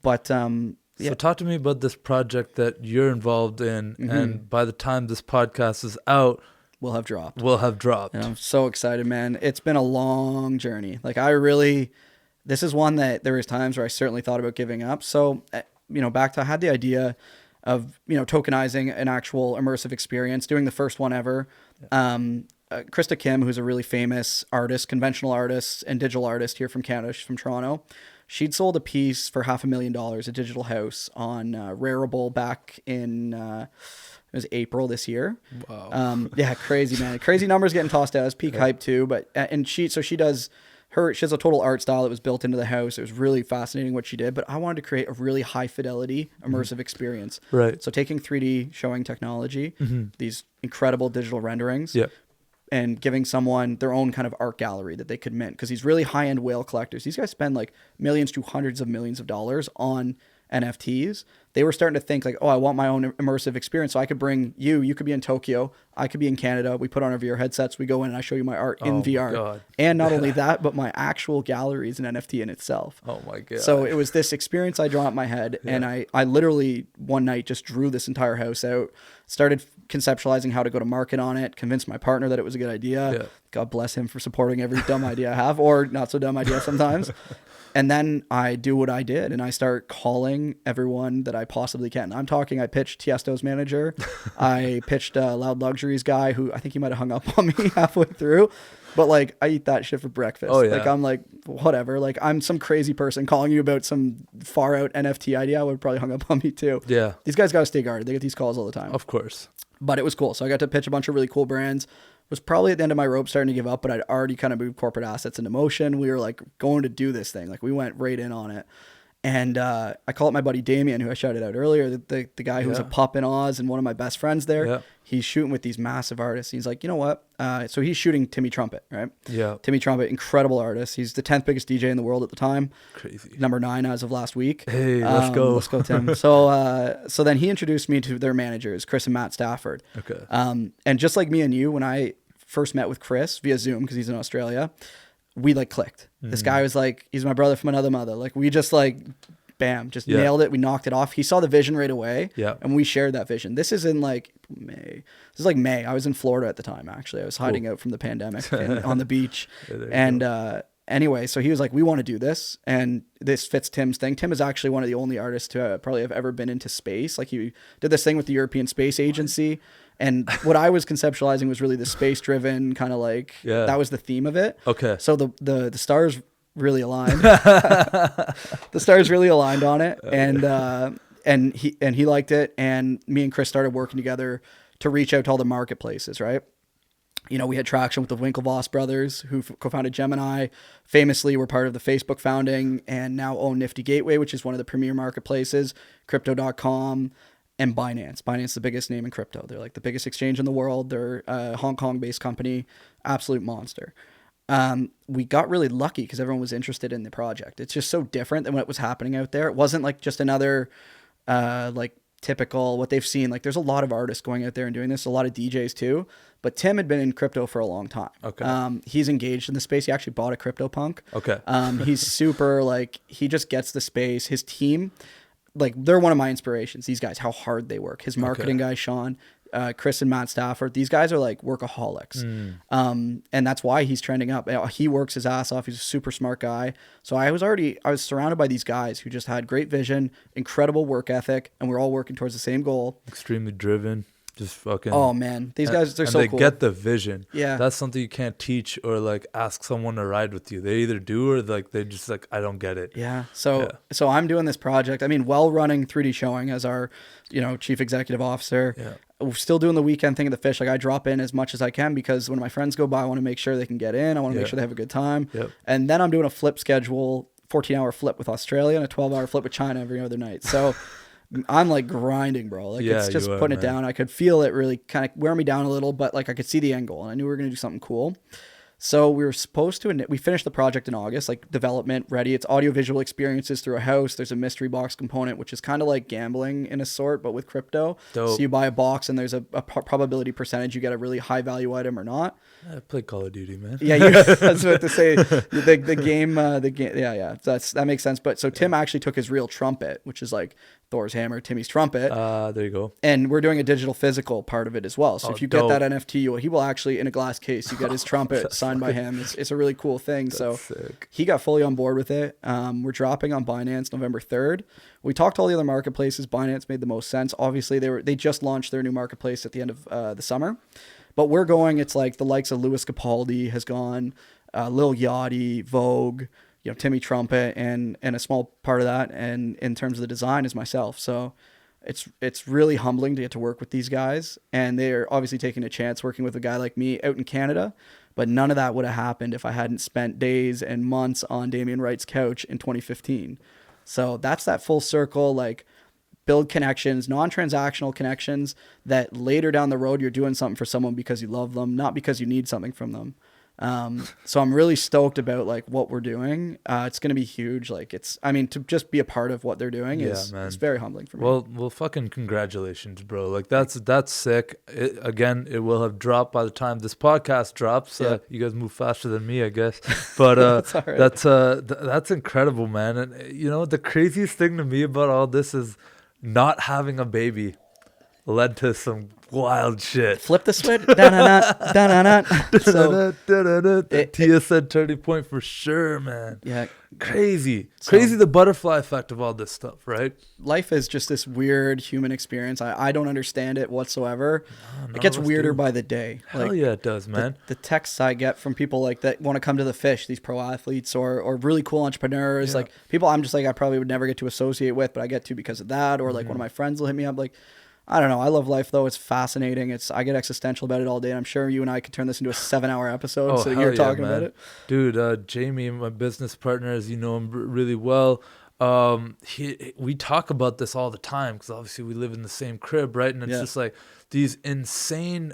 S2: But yeah.
S1: So talk to me about this project that you're involved in, and by the time this podcast is out,
S2: we'll have dropped.
S1: And
S2: I'm so excited, man. It's been a long journey. Like this is one that there was times where I certainly thought about giving up. So I had the idea of, tokenizing an actual immersive experience, doing the first one ever. Krista Kim, who's a really famous artist, conventional artist and digital artist here from Canada, she's from Toronto. She'd sold a piece for $500,000, a digital house on Rarible back in, it was April this year.
S1: Wow.
S2: Yeah, crazy, man. Crazy numbers getting tossed out. It's peak hype too. But, she has a total art style that was built into the house. It was really fascinating what she did, but I wanted to create a really high fidelity immersive experience.
S1: Right.
S2: So taking 3D showing technology, these incredible digital renderings, and giving someone their own kind of art gallery that they could mint, because these really high-end whale collectors, these guys spend like millions to hundreds of millions of dollars on NFTs. They were starting to think like, oh, I want my own immersive experience. So I could bring you could be in Tokyo, I could be in Canada. We put on our VR headsets, we go in and I show you my art in VR.
S1: God.
S2: And not only that, but my actual gallery is an NFT in itself.
S1: Oh my God.
S2: So it was this experience I draw up my head. And I literally one night just drew this entire house out, started conceptualizing how to go to market on it, convinced my partner that it was a good idea.
S1: Yeah.
S2: God bless him for supporting every dumb idea I have, or not so dumb idea sometimes. And then I do what I did, and I start calling everyone that I possibly can. I pitched Tiesto's manager. I pitched Loud Luxuries guy, who I think he might have hung up on me halfway through. But like, I eat that shit for breakfast.
S1: Oh, yeah.
S2: Like, I'm like, whatever. Like, I'm some crazy person calling you about some far out NFT idea. I would probably hung up on me too.
S1: Yeah.
S2: These guys got to stay guarded. They get these calls all the time.
S1: Of course.
S2: But it was cool. So I got to pitch a bunch of really cool brands. Was probably at the end of my rope starting to give up, but I'd already kind of moved corporate assets into motion. We were like going to do this thing. Like we went right in on it. And I call up my buddy Damien, who I shouted out earlier, the guy who was a pup in Oz and one of my best friends there. Yeah. He's shooting with these massive artists. He's like, you know what? So he's shooting Timmy Trumpet, right?
S1: Yeah.
S2: Timmy Trumpet, incredible artist. He's the 10th biggest DJ in the world at the time.
S1: Crazy.
S2: Number 9 as of last week.
S1: Hey, let's go.
S2: Let's go, Tim. So then he introduced me to their managers, Chris and Matt Stafford.
S1: Okay.
S2: And just like me and you, when I first met with Chris via Zoom, because he's in Australia, we like clicked. This guy was like, he's my brother from another mother. Like we just like, bam, just nailed it. We knocked it off. He saw the vision right away.
S1: Yeah.
S2: And we shared that vision. This is in like May. This is like May. I was in Florida at the time, actually. I was hiding out from the pandemic on the beach. Anyway, so he was like, we want to do this. And this fits Tim's thing. Tim is actually one of the only artists to probably have ever been into space. Like he did this thing with the European Space Agency. And what I was conceptualizing was really the space driven kind of like, that was the theme of it.
S1: Okay.
S2: So the stars really aligned. The stars really aligned on it. And he liked it. And me and Chris started working together to reach out to all the marketplaces, right? You know, we had traction with the Winklevoss brothers, who co-founded Gemini, famously were part of the Facebook founding and now own Nifty Gateway, which is one of the premier marketplaces, crypto.com, and Binance. Binance is the biggest name in crypto. They're like the biggest exchange in the world. They're a Hong Kong-based company, absolute monster. We got really lucky because everyone was interested in the project. It's just so different than what was happening out there. It wasn't like just another like typical what they've seen. Like there's a lot of artists going out there and doing this, a lot of DJs too. But Tim had been in crypto for a long time.
S1: Okay.
S2: He's engaged in the space. He actually bought a CryptoPunk.
S1: Okay.
S2: He's super like, he just gets the space. His team, like they're one of my inspirations. These guys, how hard they work. His marketing guy, Sean, Chris and Matt Stafford, these guys are like workaholics. And that's why he's trending up. He works his ass off. He's a super smart guy. So I was surrounded by these guys who just had great vision, incredible work ethic, and we're all working towards the same goal.
S1: Extremely driven. Just fucking.
S2: Oh man, these guys, they're so cool.
S1: They get the vision.
S2: Yeah.
S1: That's something you can't teach or like ask someone to ride with you. They either do or like they just like, I don't get it.
S2: Yeah. So I'm doing this project. I mean, running 3D showing as our, chief executive officer.
S1: Yeah.
S2: We're still doing the weekend thing at the Fish. Like I drop in as much as I can because when my friends go by, I want to make sure they can get in. I want to make sure they have a good time.
S1: Yep.
S2: And then I'm doing a flip schedule, 14-hour flip with Australia and a 12-hour flip with China every other night. So I'm like grinding, bro. Like it's just putting it down. I could feel it really kind of wear me down a little, but like I could see the end goal and I knew we were going to do something cool. So we were supposed to, we finished the project in August, like development ready. It's audiovisual experiences through a house. There's a mystery box component, which is kind of like gambling in a sort, but with crypto.
S1: Dope.
S2: So you buy a box and there's a probability percentage you get a really high value item or not.
S1: I play Call of Duty, man.
S2: Yeah, that's what to say. The game. Yeah. That makes sense. But so Tim actually took his real trumpet, which is like Thor's hammer, Timmy's trumpet.
S1: There you go.
S2: And we're doing a digital physical part of it as well. So if you get that NFT, he will actually in a glass case. You get his trumpet signed by him. It's a really cool thing. That's so sick. He got fully on board with it. We're dropping on Binance November 3rd. We talked to all the other marketplaces. Binance made the most sense. Obviously, they just launched their new marketplace at the end of the summer. But we're going, it's like the likes of Louis Capaldi has gone, Lil Yachty, Vogue, Timmy Trumpet, and a small part of that. And in terms of the design is myself. So it's really humbling to get to work with these guys. And they're obviously taking a chance working with a guy like me out in Canada. But none of that would have happened if I hadn't spent days and months on Damien Wright's couch in 2015. So that's that full circle, like build connections, non-transactional connections that later down the road, you're doing something for someone because you love them, not because you need something from them. So I'm really stoked about like what we're doing. It's going to be huge. Like to just be a part of what they're doing it's very humbling for me.
S1: Well, fucking congratulations, bro. Like that's sick. It will have dropped by the time this podcast drops. You guys move faster than me, I guess. But that's incredible, man. And the craziest thing to me about all this is not having a baby led to some wild shit.
S2: Flip the switch. Da-na-na.
S1: Tia said turning point for sure, man.
S2: Yeah.
S1: Crazy the butterfly effect of all this stuff, right?
S2: Life is just this weird human experience. I don't understand it whatsoever. It gets weirder by the day.
S1: Hell yeah, it does, man.
S2: The texts I get from people like that want to come to the Fish, these pro athletes or really cool entrepreneurs, like people I'm just like I probably would never get to associate with, but I get to because of that. Or like one of my friends will hit me up like, I don't know. I love life though. It's fascinating. I get existential about it all day. And I'm sure you and I could turn this into a 7-hour episode. So you're talking about it.
S1: Dude, Jamie, my business partner, as you know him really well. We talk about this all the time because obviously we live in the same crib, right? And it's just like these insane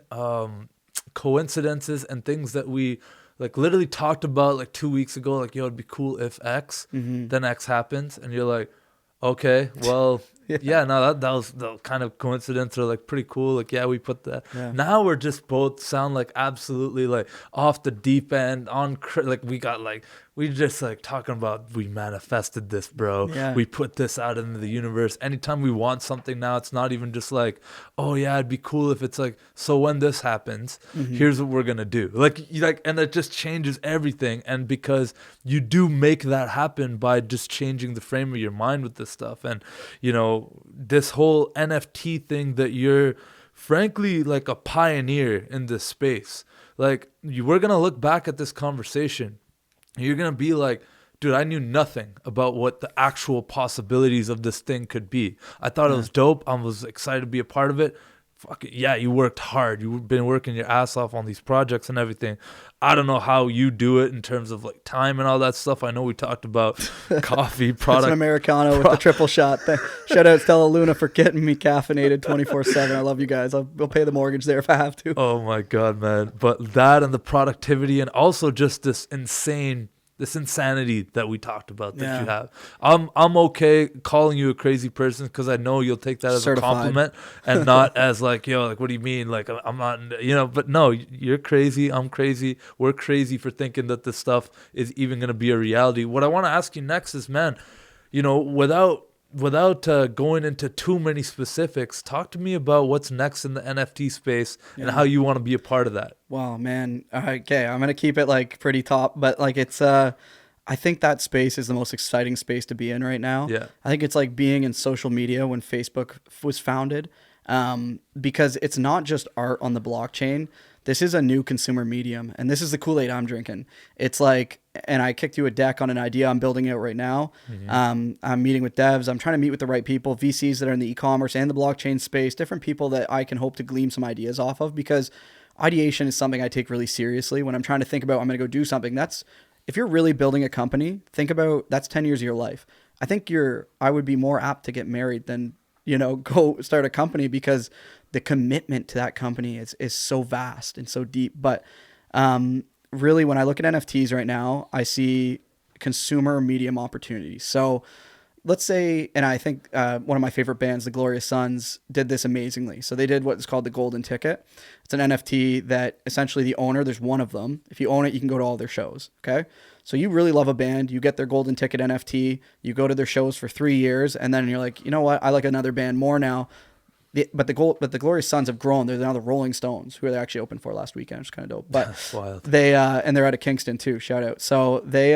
S1: coincidences and things that we like literally talked about like 2 weeks ago. Like, yo, it'd be cool if X, then X happens. And you're like, okay, well, Yeah, no, that was the kind of coincidence or like pretty cool. Like, yeah, we put that.
S2: Yeah.
S1: Now we're just both sound like absolutely like off the deep end like we got like we just like talking about we manifested this, bro.
S2: Yeah.
S1: We put this out into the universe. Anytime we want something now, it's not even just like, oh yeah, it'd be cool if it's like, so when this happens, here's what we're gonna do. And it just changes everything. And because you do make that happen by just changing the frame of your mind with this stuff, and this whole NFT thing that you're frankly like a pioneer in this space. Like we're gonna look back at this conversation. You're going to be like, dude, I knew nothing about what the actual possibilities of this thing could be. I thought it was dope. I was excited to be a part of it. Fuck it. Yeah, you worked hard. You've been working your ass off on these projects and everything. I don't know how you do it in terms of like time and all that stuff. I know we talked about coffee product.
S2: It's an Americano with the triple shot. Shout out Stella Luna for getting me caffeinated 24/7. I love you guys. I'll pay the mortgage there if I have to.
S1: Oh my God, man. But that and the productivity and also just this insanity that we talked about that you have. I'm okay calling you a crazy person because I know you'll take that as
S2: Certified.
S1: a compliment and not as like, like, what do you mean? Like, I'm not, but no, you're crazy. I'm crazy. We're crazy for thinking that this stuff is even going to be a reality. What I want to ask you next is, man, without going into too many specifics, talk to me about what's next in the NFT space and how you want to be a part of that.
S2: Wow, man. Okay, I'm going to keep it like pretty top, but like it's I think that space is the most exciting space to be in right now.
S1: Yeah.
S2: I think it's like being in social media when Facebook was founded, because it's not just art on the blockchain. This is a new consumer medium, and this is the Kool-Aid I'm drinking. It's like, and I kicked you a deck on an idea I'm building out right now. I'm meeting with devs. I'm trying to meet with the right people, VCs that are in the e-commerce and the blockchain space, different people that I can hope to glean some ideas off of, because ideation is something I take really seriously when I'm trying to think about, I'm going to go do something. If you're really building a company, think about that's 10 years of your life. I think I would be more apt to get married than, go start a company, because the commitment to that company is so vast and so deep. But really, when I look at NFTs right now, I see consumer medium opportunities. So let's say, and I think one of my favorite bands, the Glorious Sons, did this amazingly. So they did what is called the Golden Ticket. It's an NFT that essentially the owner, there's one of them. If you own it, you can go to all their shows. Okay. So you really love a band, you get their Golden Ticket NFT, you go to their shows for 3 years, and then you're like, you know what? I like another band more now. But the Glorious Sons have grown. They're now the Rolling Stones, who they actually opened for last weekend, which is kind of dope. But
S1: That's wild.
S2: they and they're out of Kingston too. Shout out. So they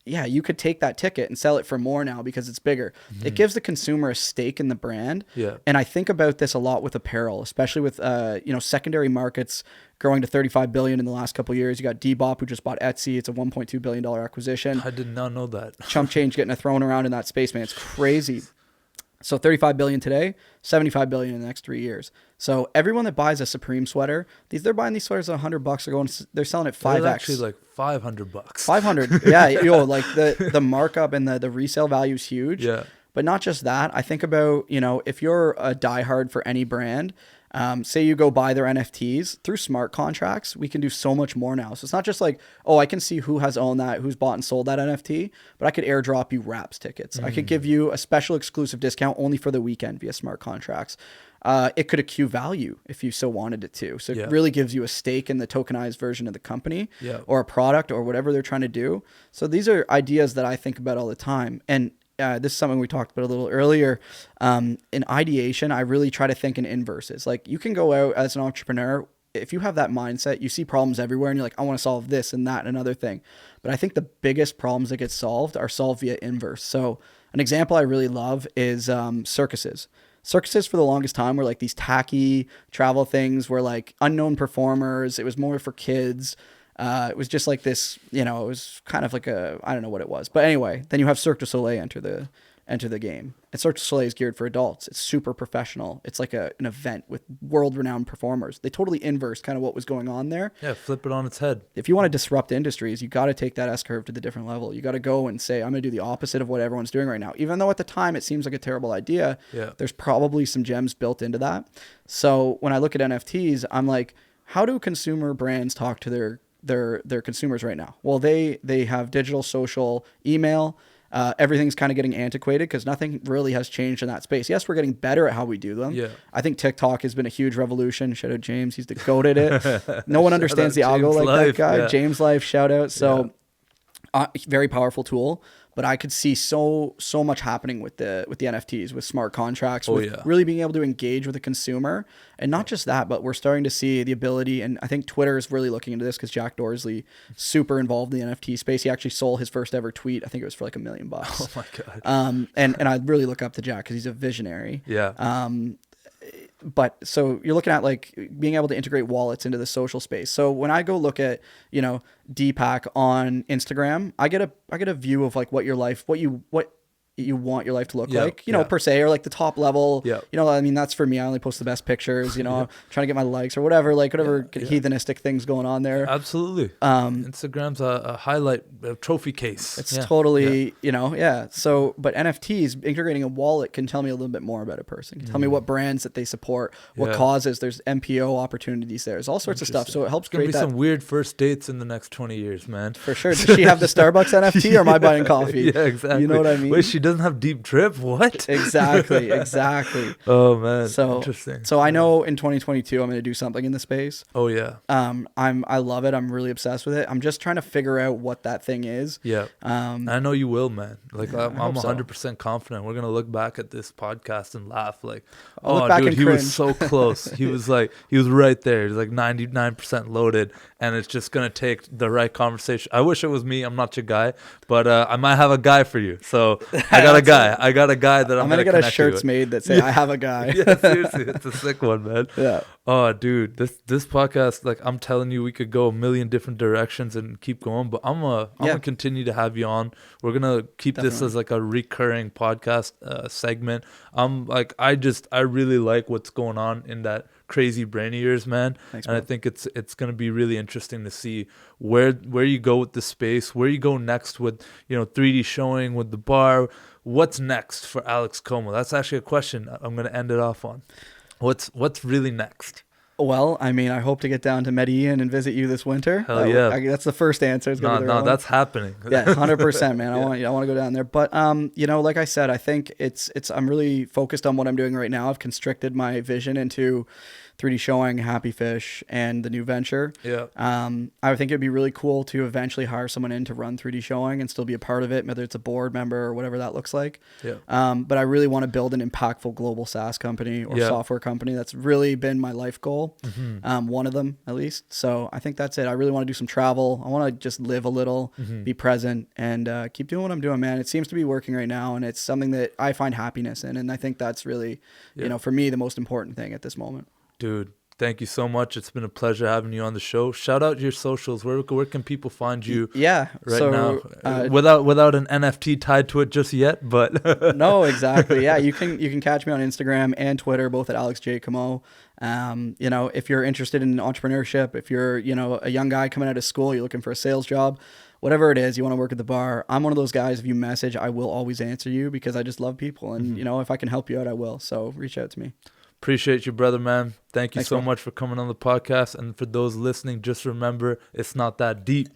S2: you could take that ticket and sell it for more now because it's bigger. It gives the consumer a stake in the brand.
S1: Yeah.
S2: And I think about this a lot with apparel, especially with secondary markets growing to 35 billion in the last couple of years. You got Depop, who just bought Etsy. It's a $1.2 billion acquisition.
S1: I did not know that.
S2: Chump change getting thrown around in that space, man. It's crazy. So 35 billion today, 75 billion in the next 3 years. So everyone that buys a Supreme sweater, they're buying these sweaters at $100. They're selling it 5x.
S1: They're actually like $500.
S2: 500. Yeah. Like the markup and the resale value is huge.
S1: Yeah.
S2: But not just that. I think about, if you're a diehard for any brand, say you go buy their NFTs through smart contracts, we can do so much more now. So it's not just like, oh, I can see who has owned that, who's bought and sold that NFT, but I could airdrop you Raps tickets. I could give you a special exclusive discount only for the weekend via smart contracts. It could accrue value if you so wanted it to. So it really gives you a stake in the tokenized version of the company or a product or whatever they're trying to do. So these are ideas that I think about all the time. And this is something we talked about a little earlier. In ideation, I really try to think in inverses. Like you can go out as an entrepreneur. If you have that mindset, you see problems everywhere and you're like, I want to solve this and that and another thing. But I think the biggest problems that get solved are solved via inverse. So an example I really love is circuses. Circuses for the longest time were like these tacky travel things where like unknown performers. It was more for kids. It was just like this, it was kind of like I don't know what it was. But anyway, then you have Cirque du Soleil enter the game. And Cirque du Soleil is geared for adults. It's super professional. It's like an event with world-renowned performers. They totally inverse kind of what was going on there.
S1: Yeah, flip it on its head.
S2: If you want to disrupt industries, you got to take that S-curve to the different level. You got to go and say, I'm going to do the opposite of what everyone's doing right now. Even though at the time it seems like a terrible idea, there's probably some gems built into that. So when I look at NFTs, I'm like, how do consumer brands talk to their consumers right now? Well, they have digital, social, email. everything's kind of getting antiquated because nothing really has changed in that space. Yes, we're getting better at how we do them.
S1: Yeah.
S2: I think TikTok has been a huge revolution. Shout out James. He's the goat at it. No one understands the
S1: Shout out
S2: algo
S1: James
S2: like
S1: Life,
S2: that guy.
S1: yeah.
S2: James Life, shout out. So very powerful tool. But I could see so much happening with the NFTs, with smart contracts, with really being able to engage with the consumer. And not just that, but we're starting to see the ability, and I think Twitter is really looking into this because Jack Dorsley, super involved in the NFT space. He actually sold his first ever tweet. I think it was for like $1 million.
S1: Oh my God.
S2: And I really look up to Jack because he's a visionary.
S1: Yeah.
S2: But so you're looking at like being able to integrate wallets into the social space. So when I go look at, Deepak on Instagram, I get a view of like what your life, what you want your life to look like, per se, or like the top level, I mean, that's for me. I only post the best pictures, trying to get my likes or whatever heathenistic things going on there.
S1: Absolutely. Instagram's a highlight, a trophy case.
S2: It's totally, So, but NFTs, integrating a wallet can tell me a little bit more about a person. Can tell me what brands that they support, what causes. There's MPO opportunities there. There's all sorts of stuff. So it helps create that.
S1: Some weird first dates in the next 20 years, man.
S2: For sure. Does she have the Starbucks NFT or am I buying coffee?
S1: Yeah, exactly.
S2: You know what I mean?
S1: Wait, she doesn't have deep drip? What?
S2: Exactly.
S1: Oh man.
S2: So
S1: interesting.
S2: So I know in 2022 I'm going to do something in the space.
S1: Oh yeah.
S2: I love it. I'm really obsessed with it. I'm just trying to figure out what that thing is.
S1: Yeah. I know you will, man. Like I'm 100%
S2: so.
S1: confident. We're gonna look back at this podcast and laugh. Like,
S2: I'll look back
S1: dude,
S2: and
S1: he
S2: cringe.
S1: was so close. He was right there. He's like 99% loaded, and it's just gonna take the right conversation. I wish it was me. I'm not your guy, but I might have a guy for you. So I got a guy. I got a guy that I'm
S2: gonna get a shirts made that say I have a guy.
S1: Yeah, seriously, it's a sick one, man.
S2: Yeah.
S1: Oh, dude, this podcast, like I'm telling you, we could go a million different directions and keep going. But I'm gonna continue to have you on. We're gonna keep this as like a recurring podcast segment. I really like what's going on in that crazy brain of yours, man.
S2: Thanks,
S1: and I think it's gonna be really interesting to see where you go with the space, where you go next with 3D showing with the bar. What's next for Alex Comeau? That's actually a question I'm gonna end it off on. What's really next?
S2: Well, I mean, I hope to get down to Medellin and visit you this winter.
S1: Hell yeah.
S2: That's the first answer.
S1: No, that's happening.
S2: Yeah, 100%, man. I want to go down there. But, like I said, I think I'm really focused on what I'm doing right now. I've constricted my vision into 3D showing, Happy Fish, and the new venture.
S1: Yeah.
S2: I think it'd be really cool to eventually hire someone in to run 3D showing and still be a part of it, whether it's a board member or whatever that looks like.
S1: Yeah.
S2: But I really want to build an impactful global SaaS company or software company. That's really been my life goal. Mm-hmm. One of them at least. So I think that's it. I really want to do some travel. I want to just live a little, be present, and keep doing what I'm doing, man. It seems to be working right now, and it's something that I find happiness in. And I think that's really, for me, the most important thing at this moment.
S1: Dude, thank you so much. It's been a pleasure having you on the show. Shout out your socials. Where can people find you?
S2: Yeah,
S1: now, without an NFT tied to it just yet, but
S2: no, exactly. Yeah, you can catch me on Instagram and Twitter, both at Alex J Comeau. If you're interested in entrepreneurship, if you're a young guy coming out of school, you're looking for a sales job, whatever it is, you want to work at the bar, I'm one of those guys. If you message, I will always answer you because I just love people, and if I can help you out, I will. So reach out to me.
S1: Appreciate you, brother, man. Thank you
S2: Thanks,
S1: so
S2: bro.
S1: much for coming on the podcast. And for those listening, just remember, it's not that deep.